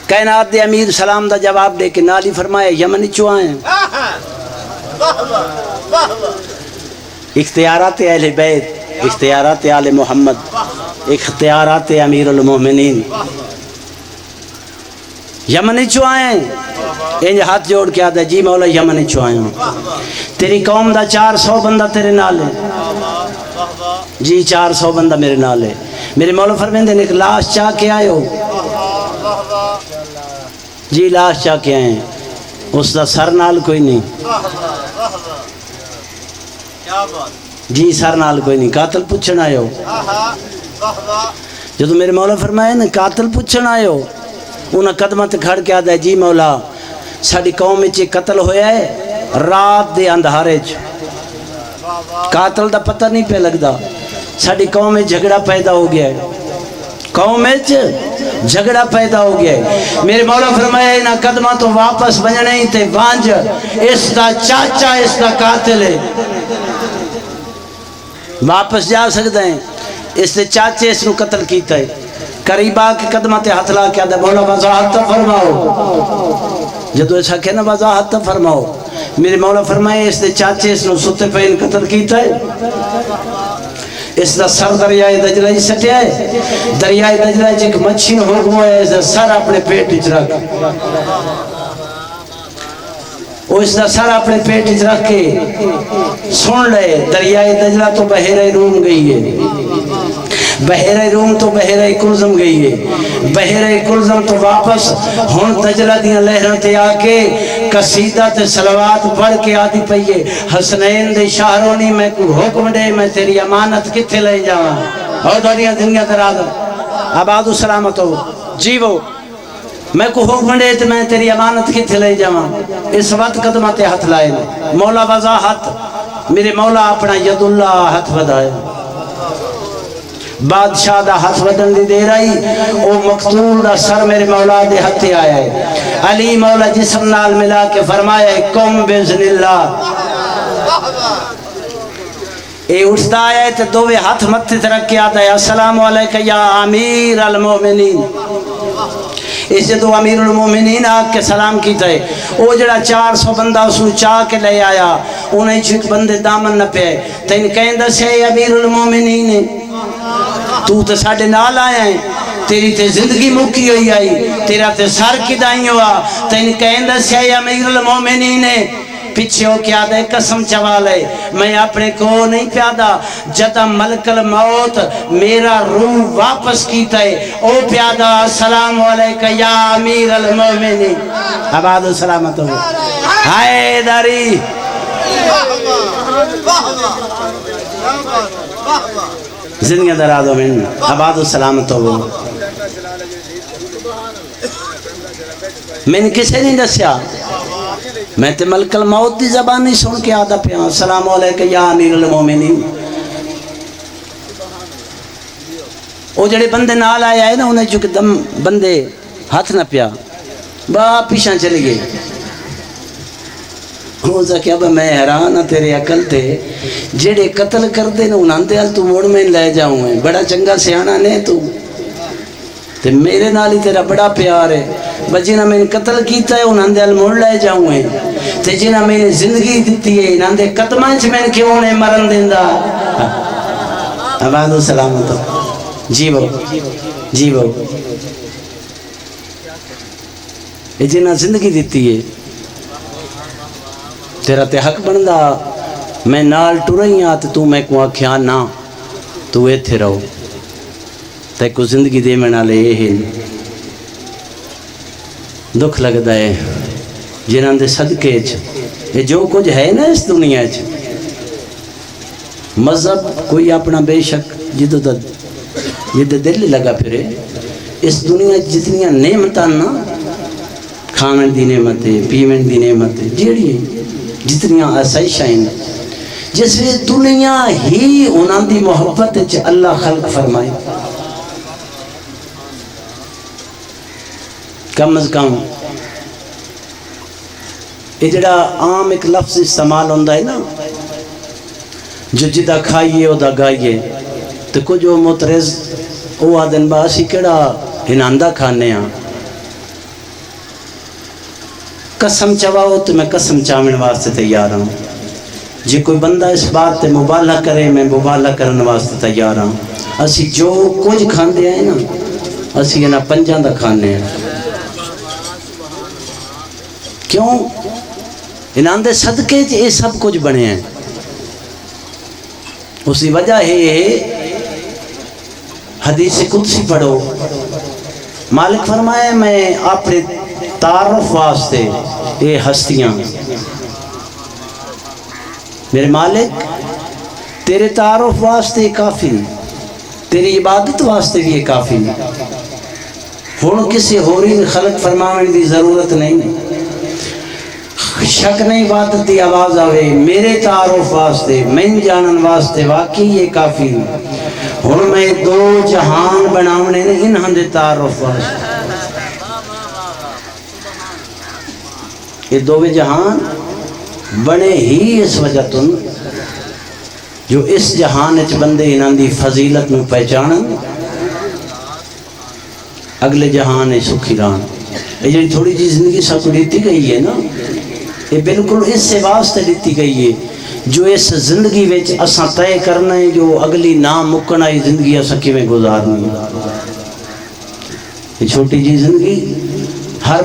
کائنات دے امیر سلام دا جواب دے کے نالی فرمایا یمنی چوائیں، اختیارات اہل بیت، اختیارات آل محمد، اختیارات امیر المومنین، یمنی چوائیں، انج ہاتھ جوڑ کے آدھا جی مولا یمنی چوائیں، تیری قوم دا 400 بندہ تیرے نال ہے، جی 400 بندہ میرے نال ہے۔ میرے مولا فرمیندے نے ایک لاش چاہ کے آئے ہو، جی لاش چاہ کے آئے ہیں، اس دا سر نال کوئی نہیں، جی سر نال کوئی نہیں، قاتل پوچھنا آئے ہو، جدو میرے مولا فرمائے نا قاتل پوچھنا آئے ہو، انہاں قدمت کھڑ کے آدھا ہے جی مولا ساڑی قوم میں قتل ہویا ہے رات دے اندھارے چ، قاتل دا پتہ نہیں پہ لگدا، ساڑی قوم میں جھگڑا پیدا ہو گیا ہے، قوم میں جھگڑا پیدا ہو گیا ہے۔ میرے مولا فرمایا انہاں قدمہ تو واپس بننے ہی تے وانج اس دا چاچا اس دا قاتل ہے، واپس جا سکتے ہیں، اس نے چاچے اس نے قتل کیتا ہے، قریبا کے قدمہ تے ہاتھ لا کے آدھا مولا وضاحت فرماؤ، جدو ایسا کہنا وضاحت فرماؤ۔ میرے مولا فرمائے اس نے چاچے اس نے ستے پہ ان قتل کیتا ہے، اس دا سر دریائے دجلہ ہی سٹیا ہے، دریائے دجلہ جیک مچھین حکم ہے، اس دا سر اپنے پیٹ اچ رکھ، وہ اس دا سر اپنے پیٹ اچ رکھ کے سن لے، دریائے دجلہ تو بحیرہ روم گئی ہے، بحیرہ روم تو بحیرہ کلزم گئی ہے، بحیرہ کلزم تو واپس ہون دجلہ دیاں لہران تے آکے قصیدہ تے صلوات پڑھ کے آدھی پئیے حسنین دے شاہرونی میں کو حکم دے میں تیری امانت کتھے لے جاواں، اور دنیا دنیا ترادر آباد و سلامت ہو جیو، میں کو حکم دے تو میں تیری امانت کتھے لے جاواں، اس وقت قدمہ تے ہاتھ لائے مولا وضاحت، میرے مولا اپنا ید اللہ ہاتھ بدائے، بادشاہ دا ہاتھ ودن دی دیر آئی او مقتول دا سر میرے مولا دے ہتھے آیا ہے علی مولا جسم نال ملا کے فرمایا ہے قم بزن اللہ اے اٹھتا آیا ہے تو دوے ہاتھ متھے ترک کے آتا ہے السلام علیکہ یا امیر المومنین اس جدو امیر المومنین آگ کے سلام کیتا ہے او جڑا 400 بندہ اس نے چاہ کے لے آیا انہیں چھک بندے دامن نہ پہ تین کہیں دس ہے امیر المومنین تو تے ساڑھے نال آیا ہے تیری تے زندگی مکی ہوئی آئی تیرا تے سر کی دائیں ہوا تین کہیں دس ہے امیر المومنین پیچھے ہو کیا دے قسم چوالے میں اپنے کو نہیں پیادا جدا ملک الموت میرا روح واپس کیتا ہے او پیادا السلام علیکہ یا امیر المومنین آباد و سلامت ہو ہائے داری زندگی درادو من آباد و سلامت ہو میں نے کسے نہیں دسیا میں تے ملک الموت دی زبان نہیں سن کے آدھا پیا السلام علیکہ یا امیر المومنین او جڑے بندے نال آیا ہے نا انہیں چونکہ دم بندے ہاتھ نہ پیا با پیشاں چلے گئے روزہ کیا با میں حیران تیرے عقل تے جڑے قتل کر دے نا انہاں دے تو موڑ میں لے جاؤں ہیں بڑا چنگا سیانا نے تو تے میرے نالی تیرا بڑا پیار ہے بجینا میں نے قتل کیتا ہے انہاں دے موڑ لے جاؤں ہیں تے جنہاں میں نے زندگی دیتی ہے انہاں دے قدمانچ میں نے کیوں نے مرن دیندہ آباد و سلامت جی وہ جی وہ یہ جنہاں زندگی دیتی ہے تیرا تے حق بندہ میں نال ٹورئی آتے تو میں کو آکھیا نا تو ایتھے رہو تے کو زندگی دے میں نالے یہ ہی دکھ لگتا ہے جنہاں دے صدقے یہ جو کچھ ہے نا اس دنیا مذہب کوئی اپنا بے شک جدو دل لگا پھرے اس دنیا جتنی نعمتاں نا کھانے دی نعمت ہے پیمن دی نعمت ہے جیڑی جتنی آسائشاں جس لئے دنیا ہی انہاں دی محبت اللہ خلق فرمائے کم از کم یہ جڑا عام ایک لفظ استعمال ہوندہ ہے نا جو جدہ کھائیے او دا گائیے تو کچھ جو مترز او آدن باسی کڑا ہناندہ کھانے ہاں قسم چواؤ تو میں قسم چاوین واسطے تیار ہوں جی کوئی بندہ اس بات تے مبالغہ کرے میں مبالغہ کرنے واسطے تیار ہوں اسی جو کچھ کھاندے ہیں نا اسی نا پنجان دا کھانے ہیں کیوں انہاں دے صدقے یہ سب کچھ بنے ہیں اسی وجہ ہے حدیث قدسی پڑھو مالک فرمائے میں اپنے تعارف واسطے یہ ہستیاں میرے مالک تیرے تعارف واسطے کافی تیری عبادت واسطے بھی یہ کافی ہوں کسی ہوری خلق فرمانے دی ضرورت نہیں شک نہیں عبادت دی آواز آوے میرے تعارف واسطے میں جانن واسطے واقعی یہ کافی ہوں میں دو جہان بناونے نے انہاں دے تعارف واسطے یہ دو جہان بنے ہی اس وجہ تن جو اس جہان اچ بندے انہاں دی فضیلت نو پہچانن اگلے جہان سکھی ران یہ جو تھوڑی جی زندگی سب کو دیتی گئی ہے نا یہ بالکل اس سے واسطے دیتی گئی ہے جو اس زندگی ویچ اساں طے کرنا ہے جو اگلی نام مکنا ہے زندگی اساں کی میں گزارنی ہے یہ چھوٹی جی زندگی ہر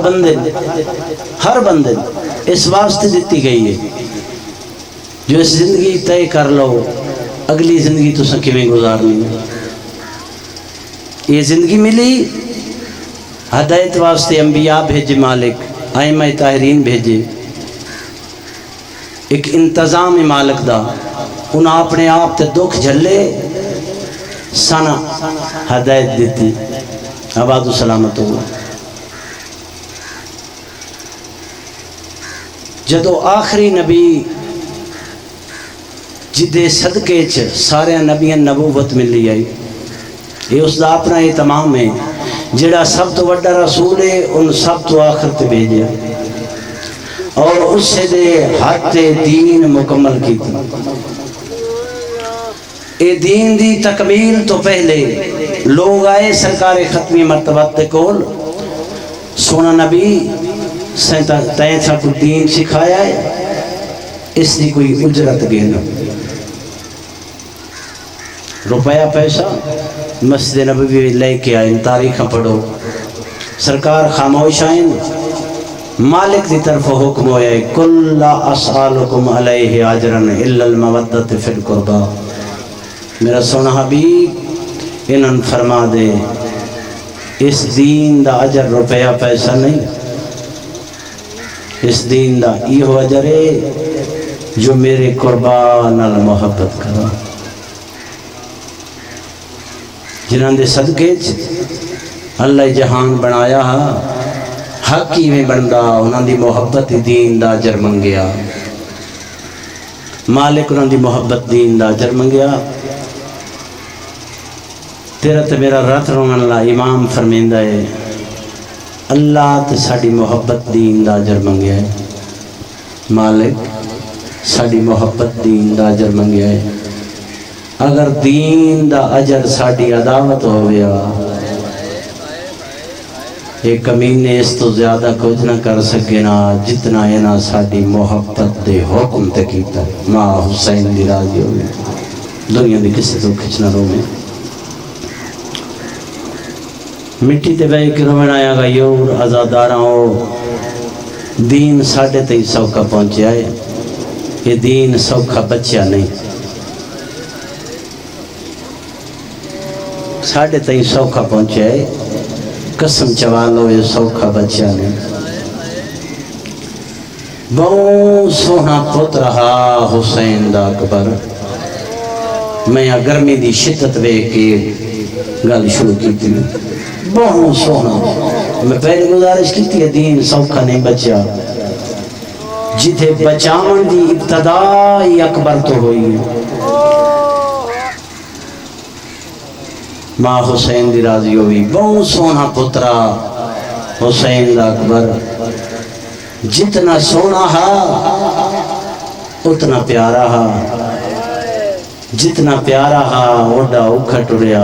بندے اس واسطے دیتی گئی ہے جو اس زندگی طے کر لو اگلی زندگی تو سکی میں گزارنی ہے یہ زندگی ملی ہدایت واسطے انبیاء بھیجے مالک ائمہ طاہرین بھیجے ایک انتظام مالک دا انہاں اپنے آپ تے دکھ جھلے سانا ہدایت دیتی آباد و سلامت ہوا جدو آخری نبی جدے صدقے سارے نبیان نبوت ملی آئی یہ اس دا اپنا اہتمام ہے، جڑا سب تو بڑا رسول ہے ان سب تو آخر تے بھیجے اور اس سے دے ہاتھ دین مکمل کی تھی۔ اے دین دی تکمیل تو پہلے لوگ آئے سرکار ختمی مرتبہ کول، سونا نبی تین سا کو دین سکھایا ہے، اس دی کوئی اجرت گینا روپیہ پیسہ مسجد نبوی لے کے آئیں، تاریخ پڑھو، سرکار خاموش آئیں، مالک دی طرف حکم ہویا ہے کل لا اسالکم علیہ اجرن الا المودۃ فی القربى، میرا سونا حبیب انہوں فرما دے اس دین دا اجر روپیہ پیسہ نہیں، اس دین دا یہ اجر ہے جو میرے قربان نال محبت کرا، جنہاں دے صدقے اللہ جہان بنایا حق ہی میں بندہ انہاں دی محبت دین دا اجر منگیا، مالک انہاں دی محبت دین دا اجر منگیا۔ تیرا تے میرا رات رونا اللہ امام فرمیندہ ہے اللہ تے ساڑی محبت دین دا اجر منگیا ہے، مالک ساڑی محبت دین دا اجر منگیا ہے، اگر دین دا اجر ساڑی عداوت ہو گیا ایک کمینے اس تو زیادہ کچھ نہ کر سکے نا جتنا ہے نا ساڑی محبت دے حکم تے کیتا ماں حسین دی راضی ہو گئی، دنیا دی کسی تو کھچنا رو میں مٹی تے بے کرو بنایا گا یور آزاداراں ہو، دین ساڑھے تے سوکھا پہنچیا ہے، یہ دین سوکھا بچیا نہیں، ساڑھے تے سوکھا پہنچیا ہے، قسم چوالو یہ سوکھا بچیا نہیں۔ بہت سونا پت رہا حسین دا اکبر، میں گرمی دی شدت بے کے گل شروع کی تھی، بہت سونا، میں پہلے گزارش کی تھی دین سوکھا نہیں بچیا، جتھے بچان دی ابتدائی اکبر تو ہوئی ماں حسین دی راضی ہوئی، بہت سونا پترا حسین دا اکبر، جتنا سونا ہا اتنا پیارا ہا، جتنا پیارا ہا اوڈا اوکھا ٹریا،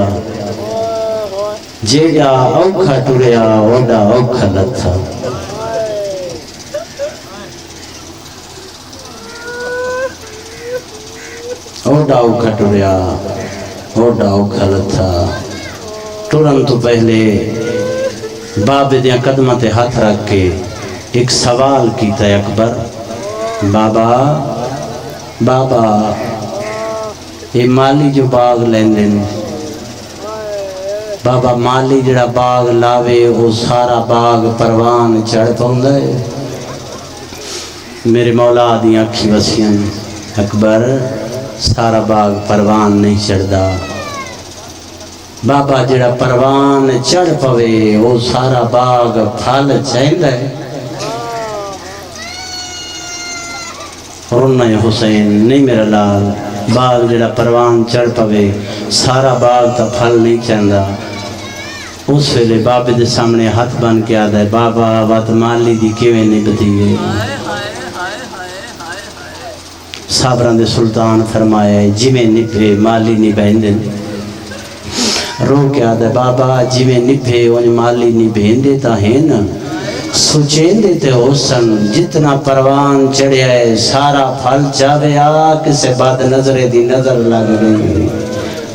جیڑا اوکھا ٹریا اوڈا اوکھا لتھا، اوڈا اوکھا ٹریا اوڈا اوکھا لتھا، ٹرن تو پہلے بابے دیاں قدمہ تے ہاتھ رکھ کے ایک سوال کیتا ہے اکبر، بابا بابا یہ مالی جو باغ لیندن، بابا مالی جڑا باغ لاوے وہ سارا باغ پروان چڑھ پاؤندا ہے، میرے مولا دیاں اکھی وسیاں، اکبر سارا باغ پروان نہیں چڑھدا، بابا جڑا پروان چڑھ پوے وہ سارا باغ پھل چاہندا ہے، رونا ہے حسین نہیں میرا لال، باغ جڑا پروان چڑھ پوے سارا باغ تا پھل نہیں چاہندا، اس ویلے بابے دے سامنے ہاتھ بن کے آدھا ہے بابا بات مالی دی کیویں نہیں بدھی گئی، صابران دے سلطان فرمایا جویں نبھے مالی نہیں بہندن، رو کے آدھا ہے بابا جویں نبھے انج مالی نہیں بہندے تا ہیں نا، سوچیں دے تے حسن جتنا پروان چڑھیا ہے سارا پھل چاہے آ کسے بعد نظر دی نظر لگ گئی،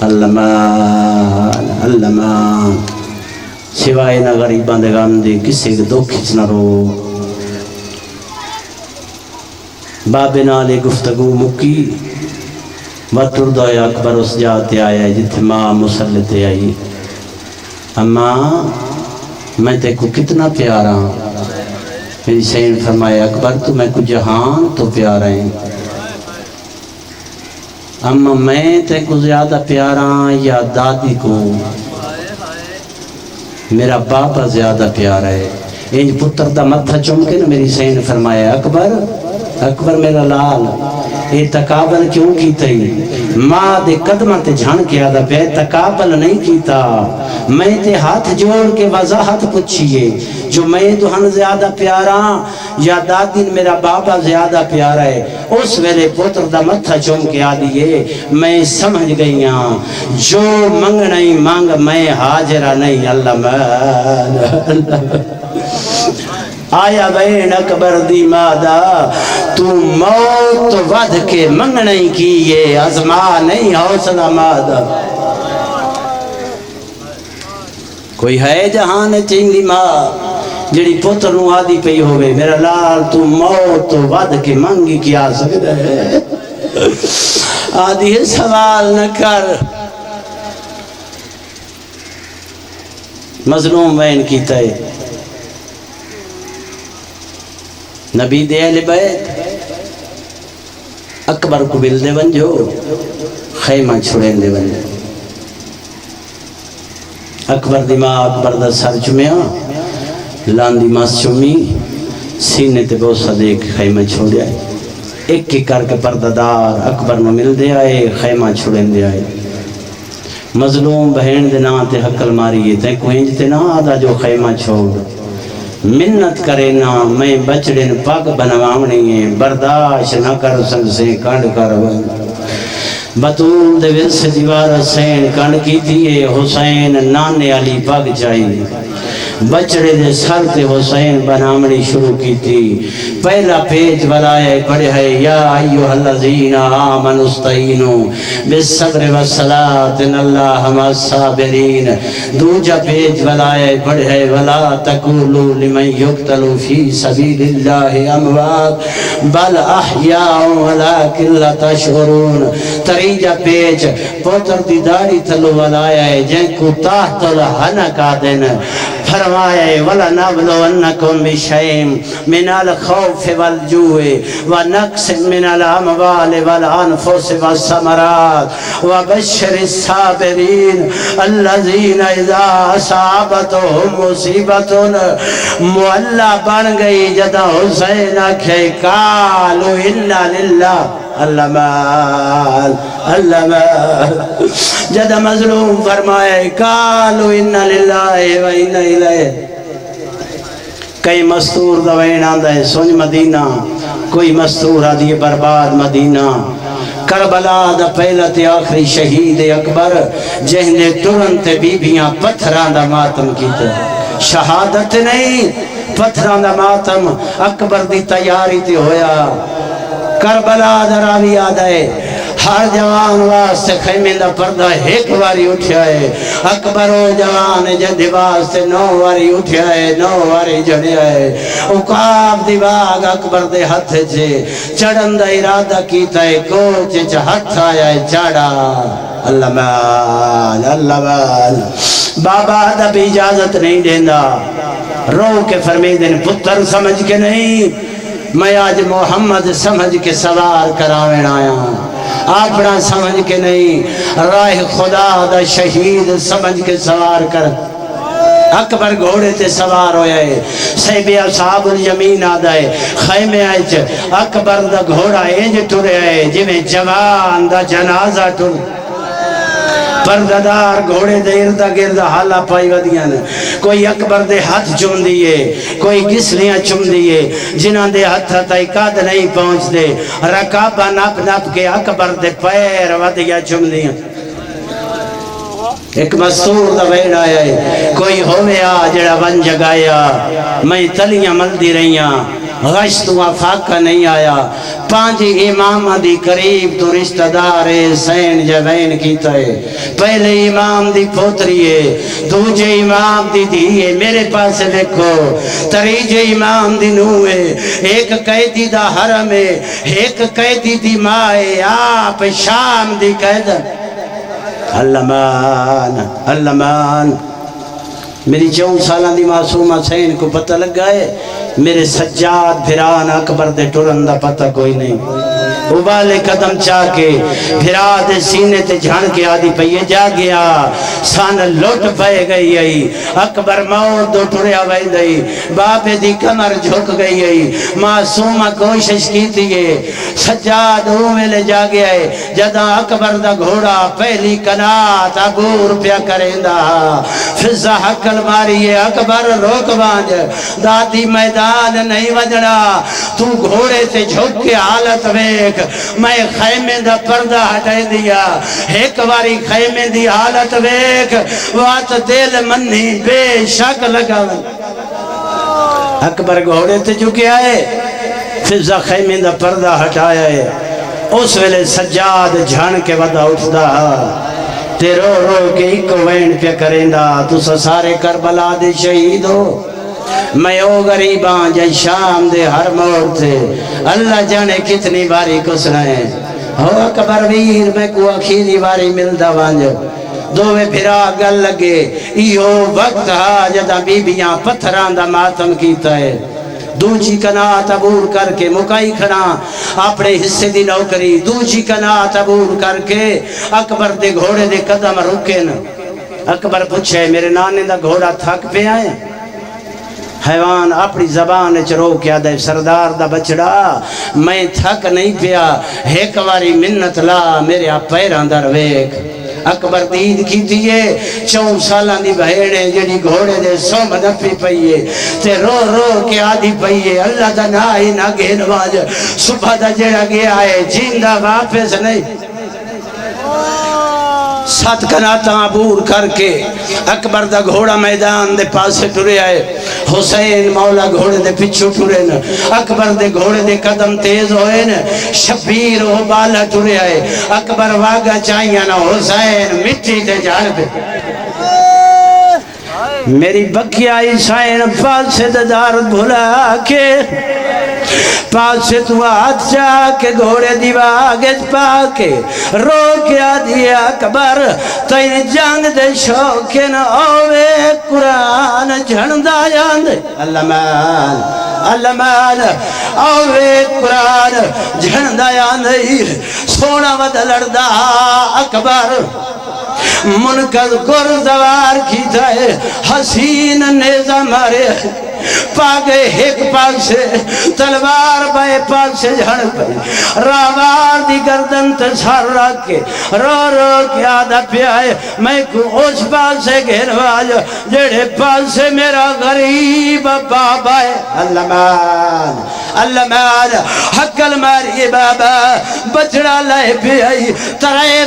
اللہمان اللہمان سوائے نہ غریبان دے غم دے کسے دکھ نہ رو۔ بابے نالے گفتگو مکی وطردہ اکبر اس جاتے آیا جتھے ماں مسلطے آئی، اماں میں تے کو کتنا پیارا ہوں، میری سین فرمایا اکبر تو میں کو جہان تو پیارا ہیں، اما میں تے کو زیادہ پیارا یا دادی کو، میرا باپا زیادہ پیارا ہے، انج پتر دا متھا چمکے نا میری سین فرمایا اکبر اکبر میرا لال یہ تقابل کیوں کی تھی؟ ماں دے قدمہ تے جھان کے آدھا پہ تقابل نہیں کیتا، میں تے ہاتھ جوڑ کے وضاحت پوچھئے جو میں دہن زیادہ پیارا یا دادین میرا بابا زیادہ پیارا ہے. اس ویلے پوتر دا متھا چوم کے آدھیے میں سمجھ گئی ہاں جو منگ نہیں مانگ میں حاجرہ نہیں. اللہ آیا بین اکبر دی مادہ تو موت ود کے منگ نہیں کی یہ ازما نہیں حوصلہ مادہ. کوئی ہے جہان چنگی ماں جڑی پتر نو آدھی پئی ہوئے میرا لال تو موت ود کے منگی کیا سکتا ہے؟ آدھی سوال نہ کر. مظلوم وین کی تے نبی دے اہل بیت اکبر کو بل دے ونجو خیمہ چھوڑیں دے ونجو. اکبر دی ماں اکبر دا سر چمیا لاندی ماس چمی سینے تے بوسا دیکھ خیمہ چھوڑے آئے. ایک کی کر کے پرددار اکبر میں مل دے آئے خیمہ چھوڑیں دے آئے. مظلوم بہن دے نا تے حقل ماری تے کوئنج تے نا آدھا جو خیمہ چھوڑ منت کرے نا میں بچڑن پاک بنوامنی ہے برداشت نہ کر سن سے کانڈ کر بطول دے ویس دیوار حسین کانڈ کی دیئے حسین نانے علی پاک جائی بچڑے دے سر تے حسین بنامنی شروع کی تھی. پہلا پیج ولائے پڑھے ہے یا ایوہ الذین آمنوا استعینوا بالصبر والصلاۃ ان اللہ مع الصابرین. دوجا پیج ولائے پڑھے ہے ولا تقولوا لمن یقتل فی سبیل اللہ اموات بل احیاء ولکن لا تشعرون. تریجا پیج پوتر دی داڑھی تھلو ولائے جن کو تحت الحنکا دن فرمائے وَلَنَبْلُوَنَّكُمْ بِشَيْءٍ مِنَ الْخَوْفِ وَالْجُوعِ وَنَقْصٍ مِنَ الْأَمْوَالِ وَالْأَنْفُسِ وَالثَّمَرَاتِ وَبَشِّرِ الصَّابِرِينَ الَّذِينَ إِذَا أَصَابَتْهُمْ مُصِیبَةٌ معلّہ بن گئی جدا حسین کے قالوا اِنَّا لِلَّهِ اللہ مال اللہ مال. جد مظلوم فرمائے قالوا اِنَّا لِلَّهِ وَإِنَّا إِلَيْهِ. کئی مستور دوین آندہ ہے سنج مدینہ کوئی مستور آدھی برباد مدینہ. کربلا دا پہلا تے آخری شہید اکبر جہنے ترنت بیبیاں پتھران دا ماتم کی تے شہادت نہیں پتھران دا ماتم اکبر دی تیاری تے ہویا. کربلا دراوی آدھائے ہر جوان واسطے خیمے دا پردہ ایک واری اٹھائے. اکبر و جوان جدی واسطے 9 واری اٹھائے 9 واری جڑیائے. اقاب دی باغ اکبر دے ہتھ چھے چڑھن دا ارادہ کیتا ہے کوچے چا ہتھ آیا ہے چڑھا. اللہ مال اللہ مال. بابا دا بھی اجازت نہیں دینا رو کے فرمیدن پتر سمجھ کے نہیں میں آج محمد سمجھ کے سوار کراوین آیا ہوں. اپنا سمجھ کے نہیں راہ خدا دا شہید سمجھ کے سوار کر. اکبر گھوڑے تے سوار ہویا ہے صحیبی اصحاب الیمین آدھائے خیمے آئے اکبر دا گھوڑا انج ٹرے آئے جویں جوان دا جنازہ ٹر. پرددار گھوڑے دے اردہ گردہ حالا پائی ودیاں. کوئی اکبر دے ہاتھ چم دیئے کوئی گسلیاں چم دیئے جنہاں دے ہاتھ تائی قد نہیں پہنچ دے. رکابہ نپ نپ کے اکبر دے پیر ودیاں چم دیاں. ایک مستور دا وین آیا ہے کوئی ہوئے جڑا ون جگایا میں تلیاں ملدی رہیاں غشت وفاقہ نہیں آیا. 5 امام دی قریب تو رشتہ دار حسین جوین کیتا ہے. پہلے امام دی پوتری ہے دوجے امام دی دی ہے میرے پاس لکھو. تریجے امام دی نو ہے ایک قیدی دا حرم ہے ایک قیدی دی ماں ہے آپ شام دی قید. اللہ مان اللہ مان. میری 4 سالہ دی معصوم حسین کو پتہ لگ گئے میرے سجاد پھران اکبر دے ٹرن دا پتہ کوئی نہیں. ابالے قدم چاہ کے پھرا دے سینے تے جھان کے آدھی پئیے جا گیا سان لوٹ پائے گئی آئی اکبر موت دو ٹھڑیا بھائی دئی باپے دی کمر جھک گئی آئی معصومہ کوشش کی تھی سجاد میں لے جا گیا ہے جدا اکبر دا گھوڑا پہلی کنات عبور پیا کریں دا فضا حقل ماری ہے اکبر روک بانج دادی میدان نہیں وجڑا تو گھوڑے سے جھک کے حالت ویک میں خیمے دا پردہ ہٹائے دیا ایک باری خیمے دی حالت ویک وات دل منی بے شک لگا اکبر گھوڑے تے جھکے آئے فضا خیمے دا پردہ ہٹایا ہے اس ویلے سجاد جھان کے ودا اٹھدا تے رو رو کے ایک وین پہ کریں دا تو سارے کربلا دے شہید ہو میں او غریباں جائے شام دے ہر موڑ تھے اللہ جانے کتنی باری کسنائے ہو اکبر ویر میں کو اخیری باری ملدا وانج دووے پھرا گل لگے ایہو وقت ہا جدا بی بیاں پتھران دا ماتم کیتا ہے دوجی کنات عبور کر کے مکائی کھنا اپنے حصے دی نوکری دوجی کنات عبور کر کے اکبر دے گھوڑے دے قدم رکے نا اکبر پوچھے میرے نانے دا گھوڑا تھک پہ آئے حیوان اپنی زبان چرو کیا دے سردار دا بچڑا میں تھک نہیں پیا ایک واری منت لا میرے آپ پیران در ویک اکبر دید کی دیئے 4 سالان دی بہیڑے جنی گھوڑے دے سو مدفی پئیے تے رو رو کے آدھی پئیے اللہ دا نائی نہ گھن واج صبح دا جڑا گیا ہے جیندہ واپس نہیں 7 کناتاں عبور کر کے اکبر دا گھوڑا میدان دے پاسے ٹرے آئے حسین مولا گھوڑے دے پچھو ٹرے نا اکبر دے گھوڑے دے قدم تیز ہوئے نا شبیر ہو بالا ٹرے آئے اکبر واگا چاہیے نا حسین مٹی دے جھاڑ پہ میری بکیا حسین پاسے دار بھولا کے پاسے تو ہاتھ چاہ کے گھوڑے دیواغت پا کے رو کیا دیا اکبر تین جنگ دے شوکن اوے قرآن جھندا جاندے اللہ مان اوے قرآن جھندا جاندے سونا بدلڑدا اکبر منکد گردوار کی جائے حسین نیزہ مارے پاگے ایک پاگ سے تلوار بائے پاگ سے جھڑ پڑی راوار دی گردن تسار رکھ کے رو رو کیا دا پیائے میں کو اس پاگ سے گھرواج جڑے پاگ سے میرا غریب بابا ہے اللہ مان حقل ماری بابا بچڑا لائے پیائی ترائے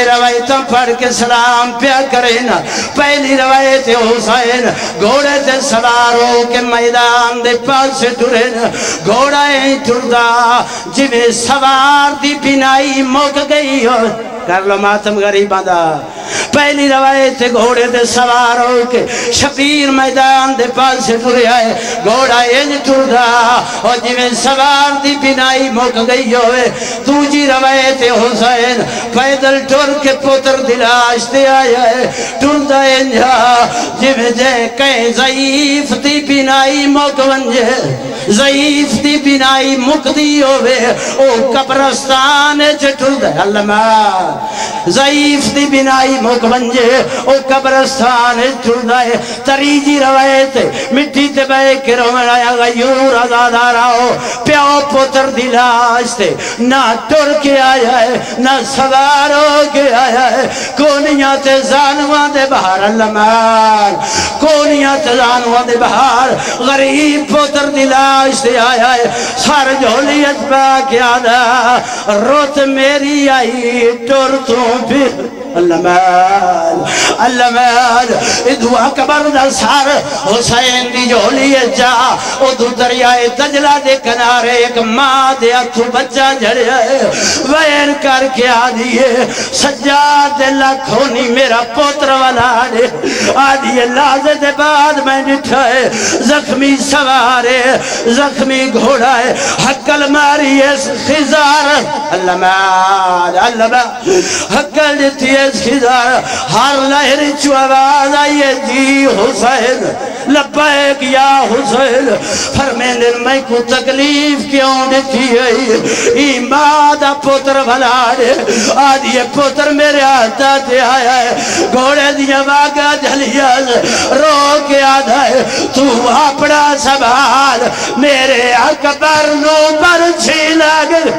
روایتاں پڑھ کے سلام پیا کرینا پہلی روایت حسین گھوڑے تے سواروں کے میدان دے پاس سے ٹرین گھوڑا ہی ٹردا جویں سوار دی بینائی موک گئی ہو کر لو ماتم غریباں دا پہلی روایت گھوڑے دے سوار ہو کے شبیر میدان دے پاس سے ٹرے آئے گھوڑا ہی ٹردا اور جویں سوار دی بینائی موک گئی ہوئے دوجی روایت حسین پیدل ٹر کے پتر دلاش دے آیا ہے ٹردا انجا جویں جے کہیں ضعیف دی بینائی موک ونجے ضعیف دی بینائی مک دی ہوئے او قبرستان چٹر دے اللہ ماں ضعیف دی بینائی موک ونجے او قبرستان چٹر دے تریجی روایت مٹی تے بے کے رومن آیا غیور آزاد آراؤ پیاؤ پتر دلاش تے نہ ٹر کے آیا ہے نہ سوار ہو کے آیا ہے کونیاں تے زانوان دے بہار اللہ ماں کونیاں تے زانوان دے بہار غریب پتر دلاش تے آیا ہے سار جھولیت پا کیا دا روت میری آئی ٹر تو پھر اللہ مان ادھو اکبر دا سار حسین دی جھولیت جا ادھو دریائے دجلہ دے کنارے ایک ماں دے اتھو بچہ جھڑے وین کر کے آدھیے سجاد لکھونی میرا پوتر والا آدھے آدھیے لازے دے بعد میں نٹھائے زخمی سوارے زخمی گھوڑا ہے حقل ماری اس خزار اللہ مان حقل دیتی اس خزار ہر باہر چو آواز آئی ہے جی حسین لبیک یا حسین فرمینے میں کو تکلیف کیوں دیتی ہے ای ماں دا پتر بھلاڑے آج یہ پتر میرے آتا تے آیا ہے گھوڑے دیا واگا جھلیا رو کے آدھا ہے تو اپنا سبحال میرے اکبر نو پر چھیلا گر